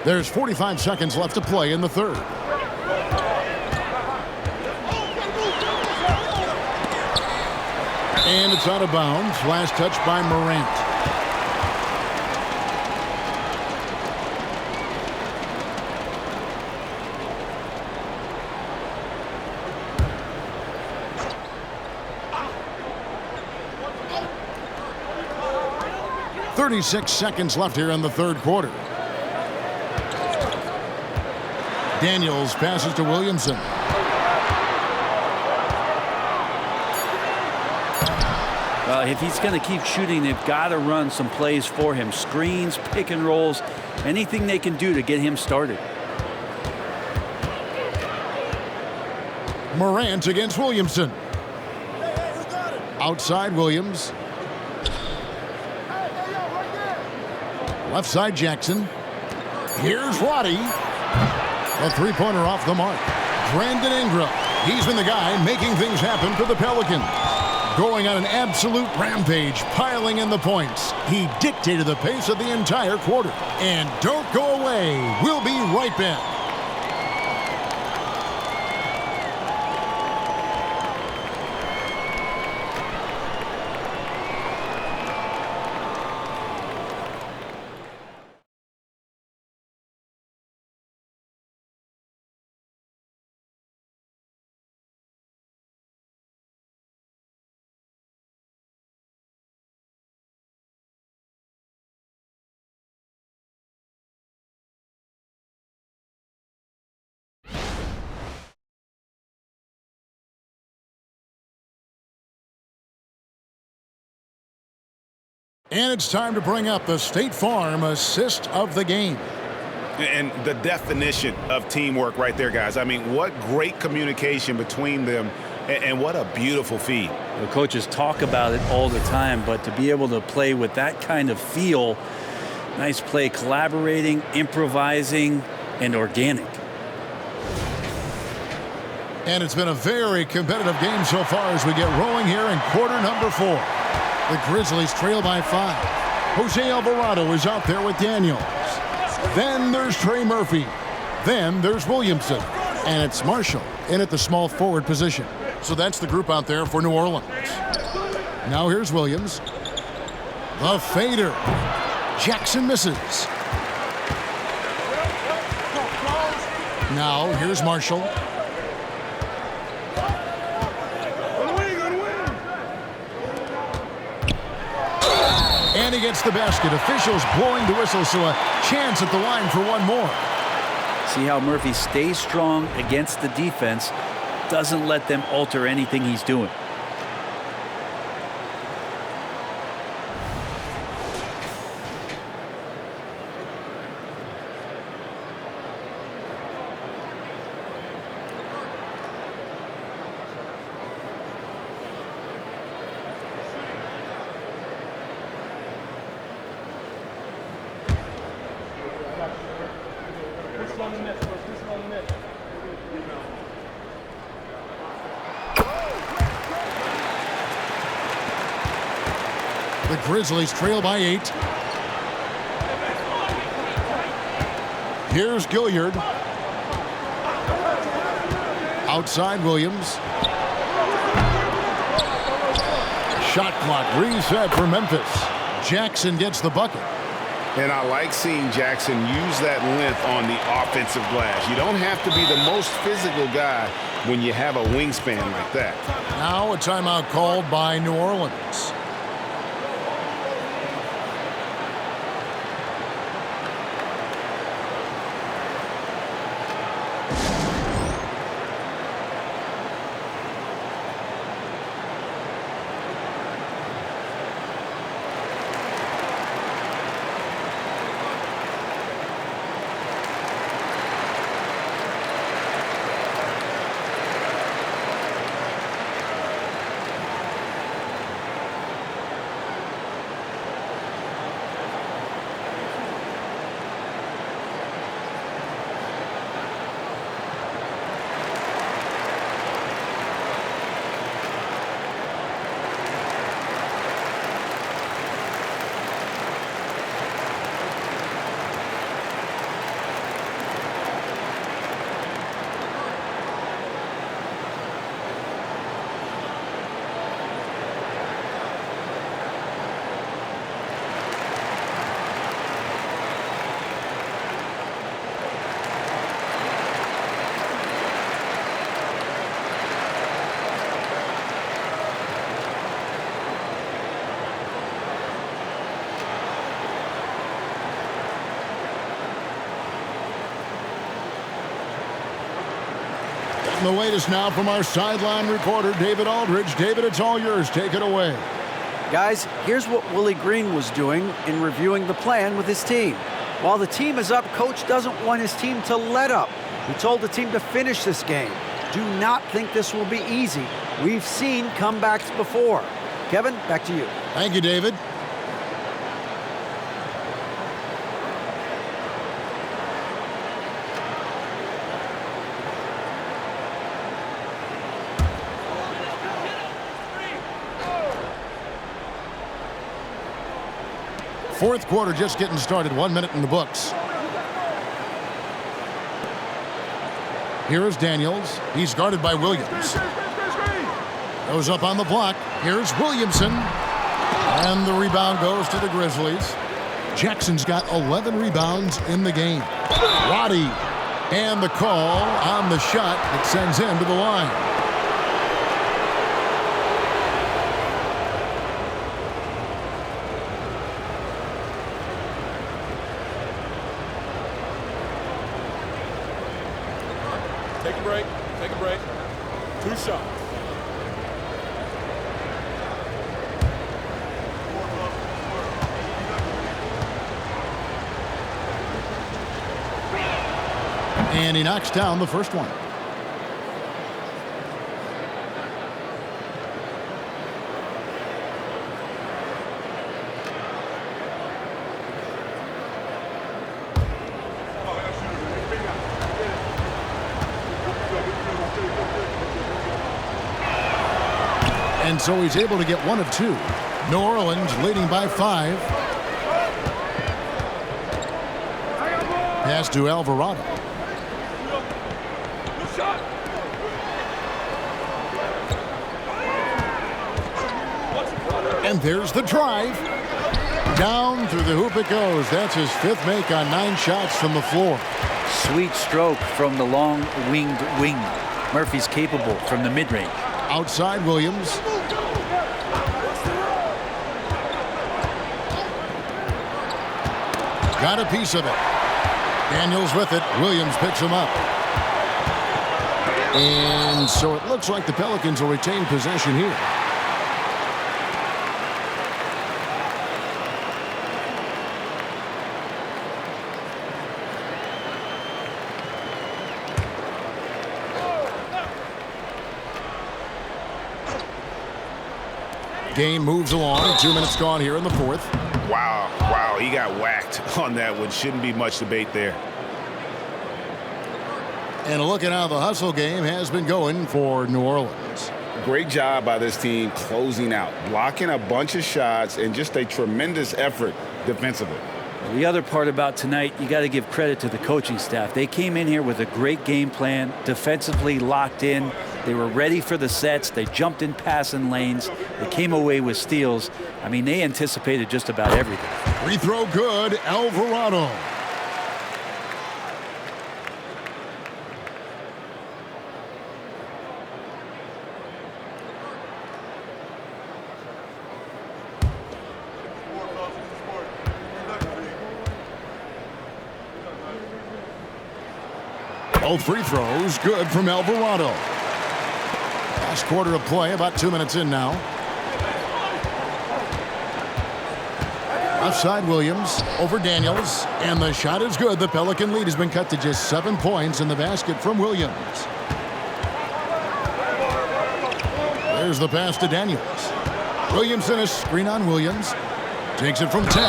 There's 45 seconds left to play in the third. And it's out of bounds. Last touch by Morant. "36 seconds left here in the third quarter. Daniels passes to Williamson.
If he's going to keep shooting, they've got to run some plays for him. Screens, pick and rolls, anything they can do to get him started.
Morant against Williamson. Outside Williams. Left side Jackson. Here's Roddy. A three-pointer off the mark. Brandon Ingram. He's been the guy making things happen for the Pelicans. Going on an absolute rampage, piling in the points. He dictated the pace of the entire quarter. And don't go away. We'll be right back. And it's time to bring up the State Farm assist of the game.
And the definition of teamwork right there, guys. I mean, what great communication between them, and what a beautiful feed.
The coaches talk about it all the time, but to be able to play with that kind of feel, nice play, collaborating, improvising, and organic.
And it's been a very competitive game so far as we get rolling here in quarter number 4. The Grizzlies trail by 5. Jose Alvarado is out there with Daniels. Then there's Trey Murphy. Then there's Williamson. And it's Marshall in at the small forward position. So that's the group out there for New Orleans. Now here's Williams. The fader. Jackson misses. Now here's Marshall. And he gets the basket. Officials blowing the whistle, so a chance at the line for one more.
See how Murphy stays strong against the defense, doesn't let them alter anything he's doing.
The Grizzlies trail by 8. Here's Gilliard. Outside Williams. Shot clock reset for Memphis. Jackson gets the bucket.
And I like seeing Jackson use that length on the offensive glass. You don't have to be the most physical guy when you have a wingspan like that.
Now a timeout called by New Orleans. The latest now from our sideline reporter, David Aldridge. David, it's all yours. Take it away.
Guys, here's what Willie Green was doing in reviewing the plan with his team. While the team is up, Coach doesn't want his team to let up. He told the team to finish this game. Do not think this will be easy. We've seen comebacks before. Kevin, back to you.
Thank you, David. Fourth quarter just getting started. 1 minute in the books. Here's Daniels. He's guarded by Williams. Goes up on the block. Here's Williamson. And the rebound goes to the Grizzlies. Jackson's got 11 rebounds in the game. Roddy. And the call on the shot that sends him to the line.
Take a break. Take a break. 2 shots.
And he knocks down the first one. And so he's able to get 1 of 2. New Orleans leading by 5. Pass to Alvarado. And there's the drive. Down through the hoop it goes. That's his 5th make on 9 shots from the floor.
Sweet stroke from the long winged wing. Murphy's capable from the mid-range.
Outside Williams. Got a piece of it. Daniels with it. Williams picks him up. And so it looks like the Pelicans will retain possession here. Game moves along. 2 minutes gone here in the fourth.
Wow, he got whacked on that one. Shouldn't be much debate there.
And a look at how the hustle game has been going for New Orleans.
Great job by this team closing out, blocking a bunch of shots, and just a tremendous effort defensively.
The other part about tonight, you got to give credit to the coaching staff. They came in here with a great game plan, defensively locked in. They were ready for the sets. They jumped in passing lanes. They came away with steals. I mean, they anticipated just about everything.
Free throw good, Alvarado. Both free throws good from Alvarado. Last quarter of play, about 2 minutes in now. Left side, Williams over Daniels, and the shot is good. The Pelican lead has been cut to just 7 points in the basket from Williams. There's the pass to Daniels. Williamson, a screen on Williams. Takes it from 10,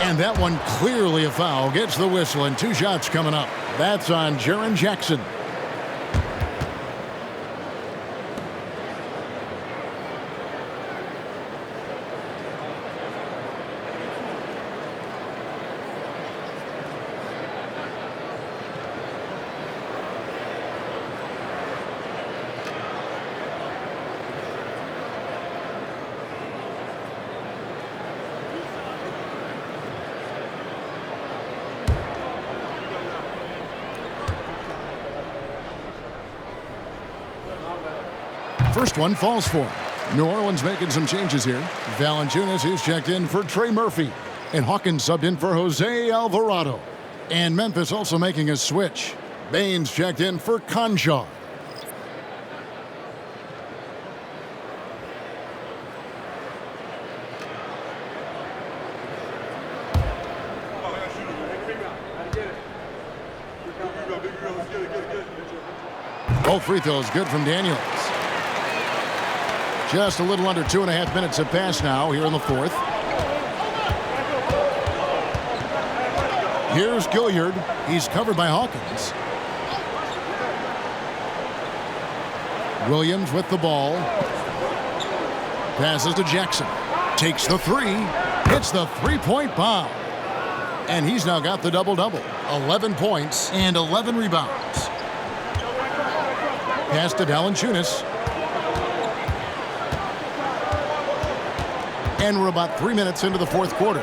and that one clearly a foul. Gets the whistle, and 2 shots coming up. That's on Jaren Jackson. First one falls for him. New Orleans making some changes here. Valanciunas is checked in for Trey Murphy. And Hawkins subbed in for Jose Alvarado. And Memphis also making a switch. Baines checked in for Conjar. Both free throws good from Daniels. Just a little under 2.5 minutes have passed now here in the fourth. Here's Gilliard. He's covered by Hawkins. Williams with the ball. Passes to Jackson. Takes the three. Hits the three-point bomb. And he's now got the double-double. 11 points and 11 rebounds. Pass to Valanciunas. And we're about 3 minutes into the fourth quarter.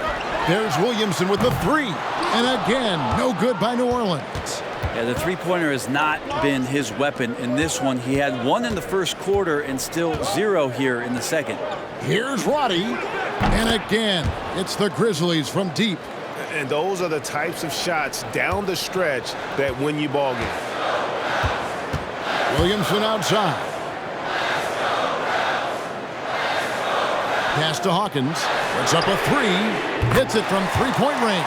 There's Williamson with the three. And again, no good by New Orleans.
Yeah, the three-pointer has not been his weapon in this one. He had 1 in the first quarter and still 0 here in the second.
Here's Roddy. And again, it's the Grizzlies from deep.
And those are the types of shots down the stretch that win you ball games.
Williamson outside. Pass to Hawkins. Puts up a three. Hits it from three-point range.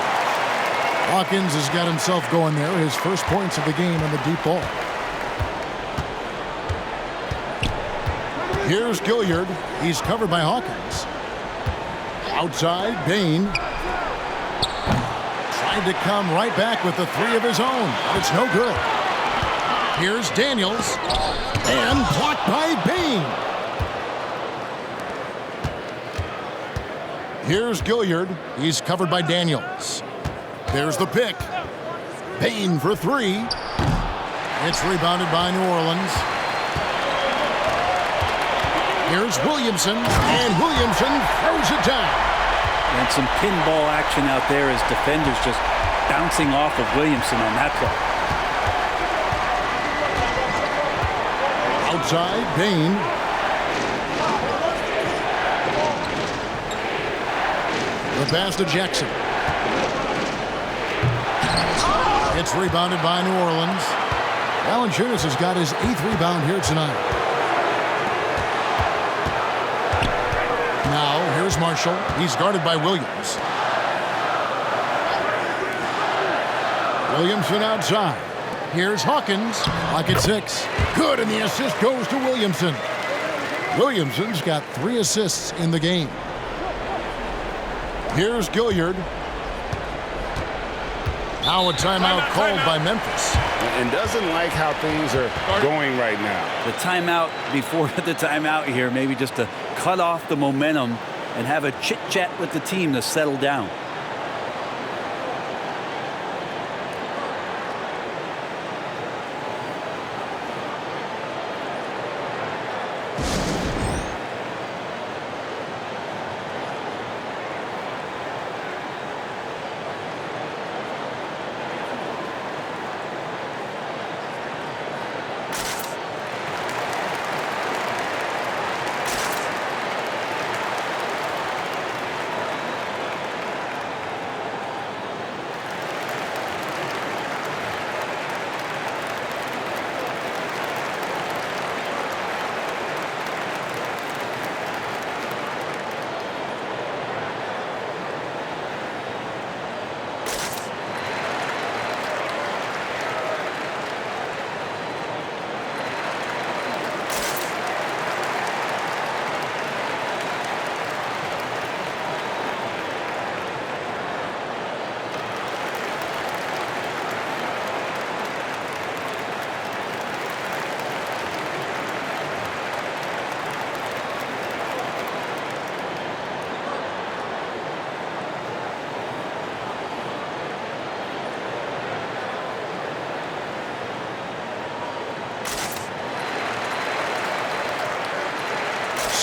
Hawkins has got himself going there. His first points of the game on the deep ball. Here's Gilliard. He's covered by Hawkins. Outside, Bain. Tried to come right back with the three of his own, but it's no good. Here's Daniels. And blocked by Bain. Here's Gilliard. He's covered by Daniels. There's the pick. Bain for three. It's rebounded by New Orleans. Here's Williamson. And Williamson throws it down.
And some pinball action out there as defenders just bouncing off of Williamson on that play.
Outside, Bain. The pass to Jackson. It's rebounded by New Orleans. Valanciunas has got his 8th rebound here tonight. Now, here's Marshall. He's guarded by Williams. Williamson outside. Here's Hawkins. Lock at 6. Good, and the assist goes to Williamson. Williamson's got 3 assists in the game. Here's Gilliard. Now a timeout called by Memphis.
and doesn't like how things are going right now.
The timeout before the timeout here, maybe just to cut off the momentum and have a chit-chat with the team to settle down.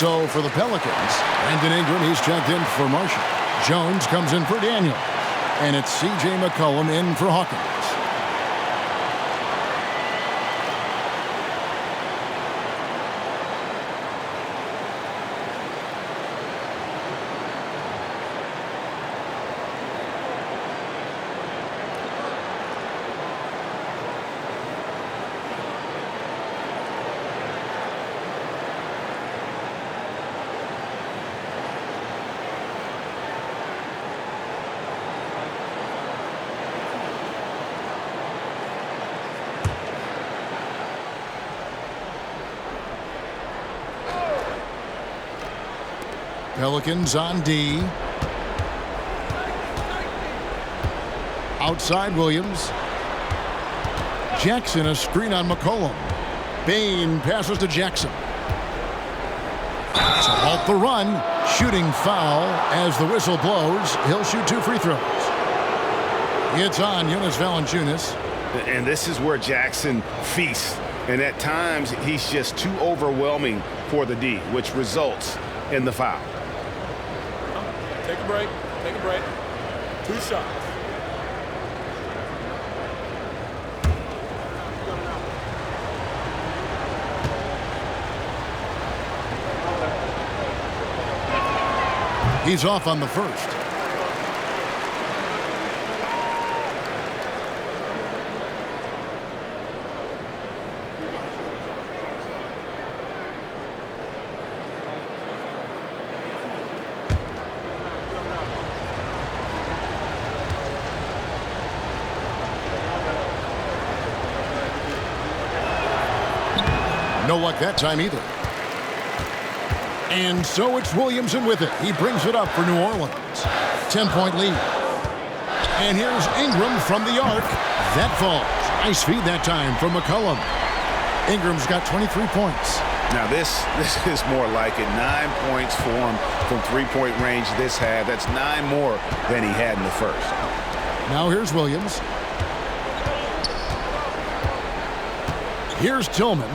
So for the Pelicans, Brandon Ingram, he's checked in for Marshall. Jones comes in for Daniel. And it's C.J. McCollum in for Hawkins. Pelicans on D. Outside Williams. Jackson, a screen on McCollum. Bain passes to Jackson. To halt the run. Shooting foul as the whistle blows. He'll shoot 2 free throws. It's on Jonas Valanciunas.
And this is where Jackson feasts. And at times, he's just too overwhelming for the D, which results in the foul.
Take a break. Take a break. 2 shots.
He's off on the first. No luck that time either. And so it's Williamson with it. He brings it up for New Orleans. 10-point lead. And here's Ingram from the arc. That falls. Nice feed that time from McCollum. Ingram's got 23 points.
Now this is more like it. 9 points for him from three-point range this half. That's 9 more than he had in the first.
Now here's Williams. Here's Tillman.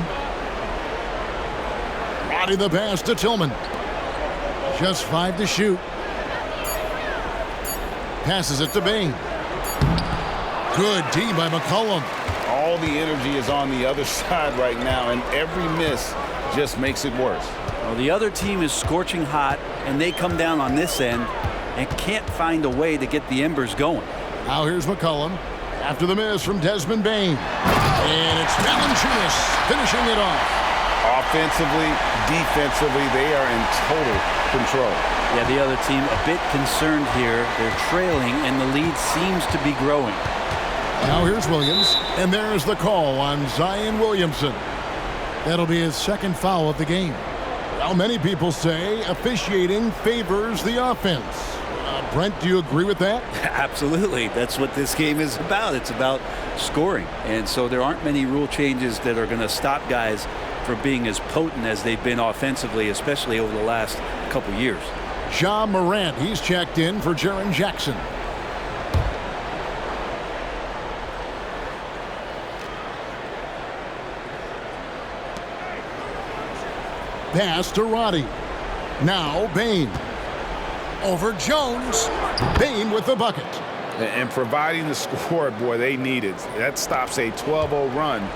Body the pass to Tillman. Just 5 to shoot. Passes it to Bain. Good D by McCollum.
All the energy is on the other side right now, and every miss just makes it worse.
Well, the other team is scorching hot, and they come down on this end and can't find a way to get the embers going.
Now here's McCollum after the miss from Desmond Bain. And it's Valanciunas finishing it off.
Offensively, defensively, they are in total control.
Yeah, the other team a bit concerned here. They're trailing, and the lead seems to be growing.
Now here's Williams, and there's the call on Zion Williamson. That'll be his second foul of the game. Well, many people say officiating favors the offense. Brent, do you agree with that?
Absolutely. That's what this game is about. It's about scoring. And so there aren't many rule changes that are going to stop guys from being as potent as they've been offensively, especially over the last couple years.
Ja Morant, he's checked in for Jaren Jackson. Pass to Roddy. Now Bane. Over Jones. Bane with the bucket.
And providing the score, boy, they needed. That stops a 12-0 run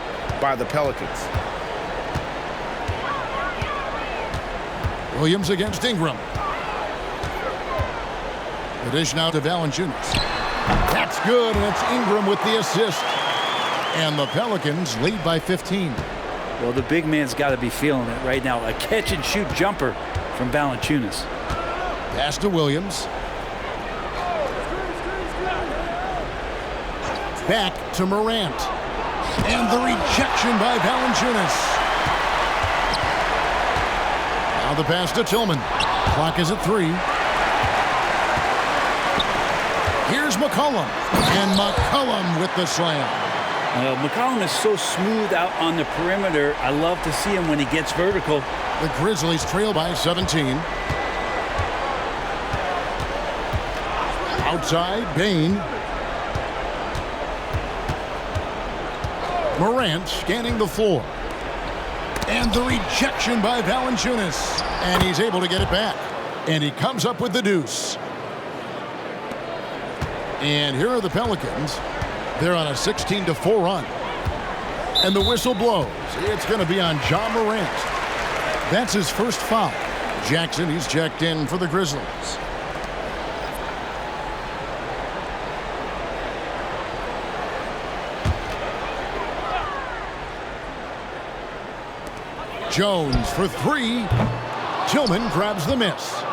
by the Pelicans.
Williams against Ingram. The dish now to Valanciunas. That's good, and it's Ingram with the assist. And the Pelicans lead by 15.
Well, the big man's got to be feeling it right now. A catch-and-shoot jumper from Valanciunas.
Pass to Williams. Back to Morant. And the rejection by Valanciunas. Now the pass to Tillman. Clock is at 3. Here's McCollum. And McCollum with the slam.
McCollum is so smooth out on the perimeter. I love to see him when he gets vertical.
The Grizzlies trail by 17. Outside, Bane. Morant scanning the floor. And the rejection by Valanciunas. And he's able to get it back. And he comes up with the deuce. And here are the Pelicans. They're on a 16-4 run. And the whistle blows. It's going to be on Ja Morant. That's his first foul. Jackson, he's checked in for the Grizzlies. Jones for 3. Tillman grabs the miss.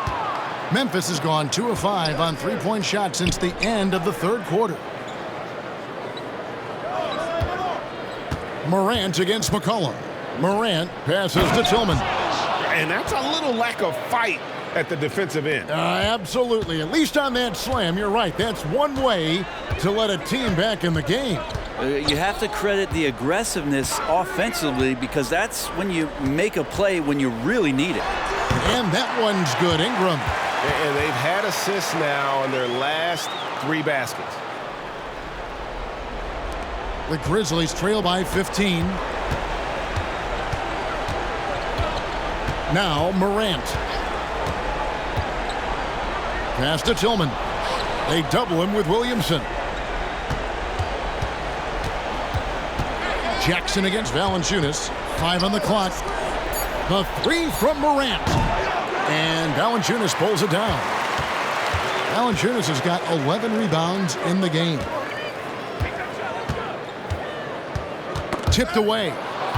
Memphis has gone 2 of 5 on three-point shots since the end of the third quarter. Morant against McCollum. Morant passes to Tillman.
And that's a little lack of fight at the defensive end.
Absolutely. At least on that slam, you're right. That's one way to let a team back in the game.
You have to credit the aggressiveness offensively because that's when you make a play when you really need it.
And that one's good. Ingram.
And they've had assists now in their last 3 baskets.
The Grizzlies trail by 15. Now Morant. Pass to Tillman. They double him with Williamson. Jackson against Valanciunas. 5 on the clock. The 3 from Morant. And Valanciunas pulls it down. Valanciunas has got 11 rebounds in the game. Tipped away.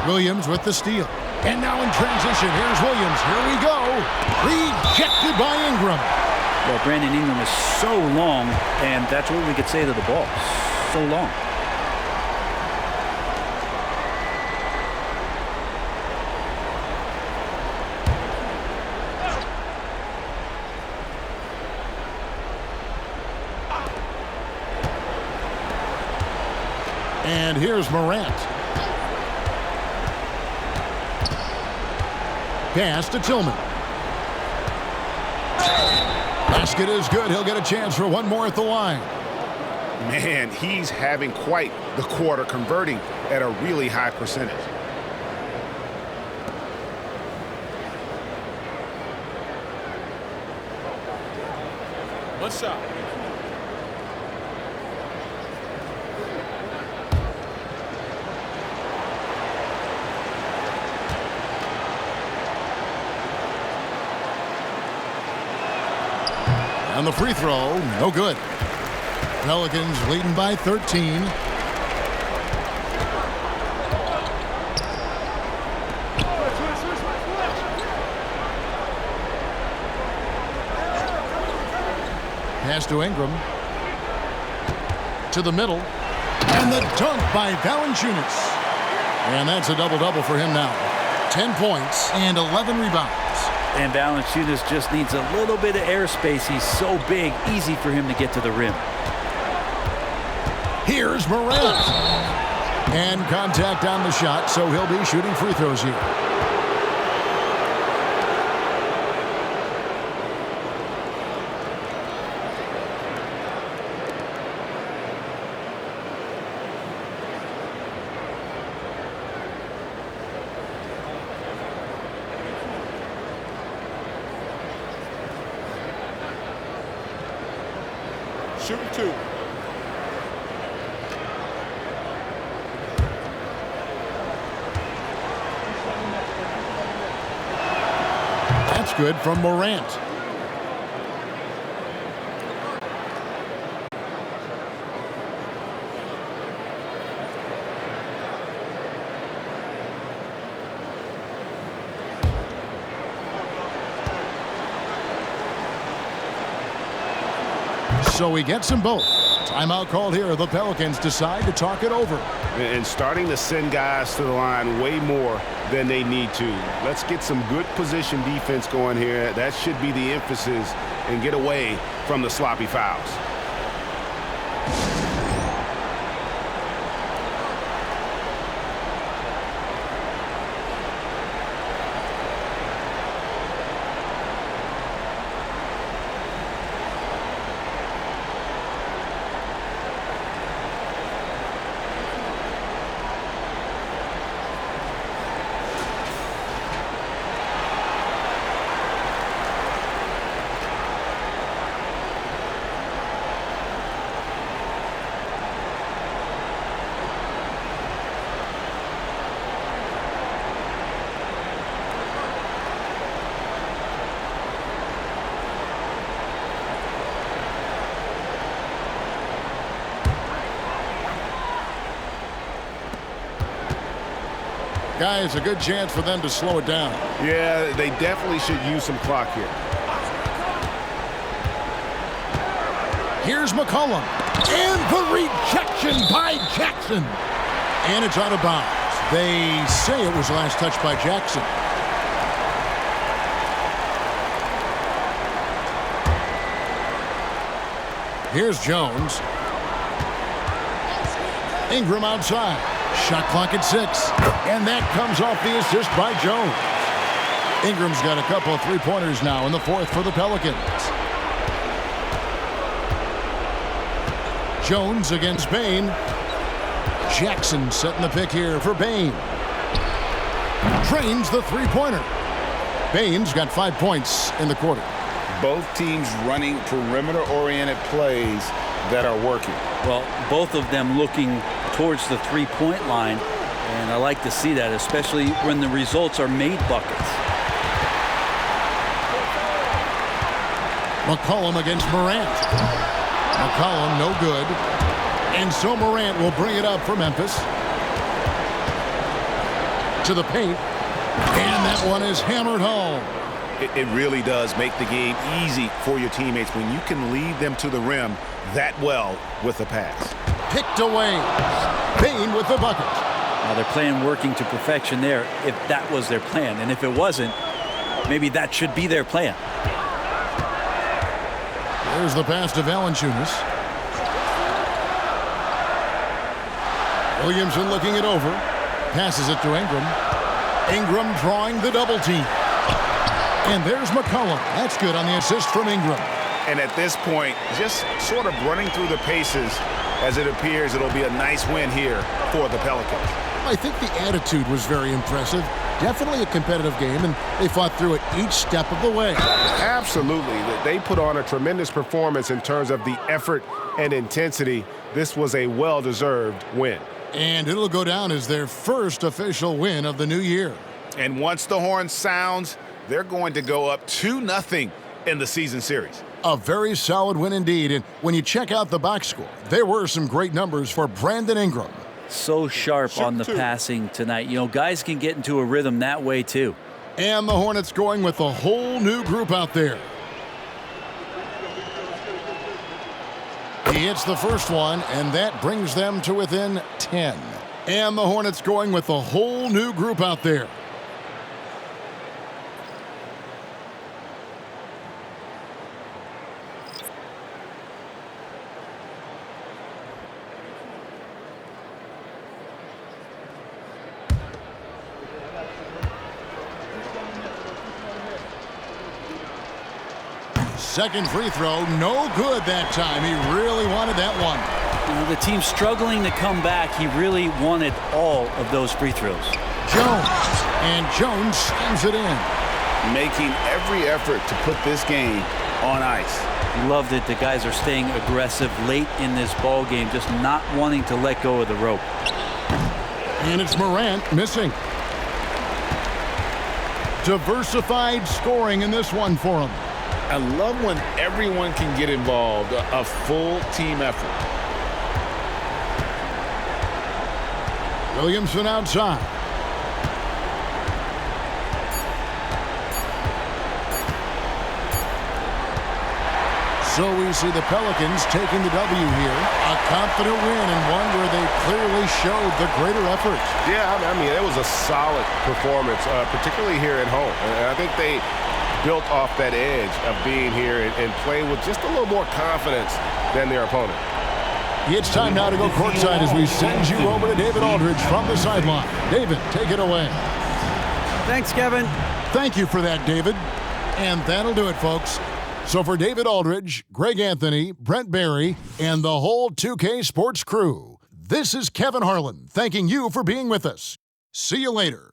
Williams with the steal. And now in transition, here's Williams. Here we go. Rejected by Ingram.
Well, Brandon Ingram is so long, and that's what we could say to the ball. So long.
And here's Morant. Pass to Tillman. Basket is good. He'll get a chance for one more at the line.
Man, he's having quite the quarter, converting at a really high percentage.
One shot.
And the free throw, no good. Pelicans leading by 13. Pass to Ingram. To the middle. And the dunk by Valanciunas. And that's a double-double for him now. 10 points and 11 rebounds.
And Valanciunas just needs a little bit of airspace. He's so big, easy for him to get to the rim.
Here's Morant. And contact on the shot, so he'll be shooting free throws here.
Shooting 2.
That's good from Morant. So he gets them both. Timeout called here. The Pelicans decide to talk it over.
And starting to send guys to the line way more than they need to. Let's get some good position defense going here. That should be the emphasis, and get away from the sloppy fouls.
Guys, a good chance for them to slow it down.
Yeah, they definitely should use some clock here.
Here's McCollum. And the rejection by Jackson. And it's out of bounds. They say it was last touched by Jackson. Here's Jones. Ingram outside. Shot clock at 6. And that comes off the assist by Jones. Ingram's got a couple of three-pointers now in the fourth for the Pelicans. Jones against Bain. Jackson setting the pick here for Bain. Drains the three-pointer. Bain's got 5 points in the quarter.
Both teams running perimeter-oriented plays that are working.
Well, both of them looking towards the three-point line, and I like to see that, especially when the results are made buckets.
McCollum against Morant. McCollum no good. And so Morant will bring it up for Memphis. To the paint. And that one is hammered home.
It really does make the game easy for your teammates when you can lead them to the rim that well with a pass.
Picked away. Bain with the bucket.
Now they're playing working to perfection there if that was their plan. And if it wasn't, maybe that should be their plan.
There's the pass to Valanciunas. Williamson looking it over. Passes it to Ingram. Ingram drawing the double team. And there's McCollum. That's good on the assist from Ingram.
And at this point, just sort of running through the paces, as it appears it'll be a nice win here for the Pelicans.
I think the attitude was very impressive. Definitely a competitive game, and they fought through it each step of the way.
Absolutely. They put on a tremendous performance in terms of the effort and intensity. This was a well-deserved win.
And it'll go down as their first official win of the new year.
And once the horn sounds, they're going to go up 2-0 in the season series.
A very solid win indeed. And when you check out the box score, there were some great numbers for Brandon Ingram.
So sharp on the passing tonight. You know, guys can get into a rhythm that way too.
And the Hornets going with a whole new group out there. He hits the first one, and that brings them to within 10. And the Hornets going with a whole new group out there. Second free throw, no good that time. He really wanted that one.
The team's struggling to come back. He really wanted all of those free throws.
Jones, and Jones slams it in.
Making every effort to put this game on ice.
Love that the guys are staying aggressive late in this ball game, just not wanting to let go of the rope.
And it's MORANT missing. Diversified scoring in this one for him.
I love when everyone can get involved, a full team effort.
Williamson outside. So we see the Pelicans taking the W here. A confident win and one where they clearly showed the greater effort.
Yeah, I mean, it was a solid performance, particularly here at home. And I think they built off that edge of being here and play with just a little more confidence than their opponent.
It's time now to go courtside as we send you over to David Aldridge from the sideline. David, take it away.
Thanks, Kevin.
Thank you for that, David. And that'll do it, folks. So for David Aldridge, Greg Anthony, Brent Barry, and the whole 2K Sports crew, this is Kevin Harlan thanking you for being with us. See you later.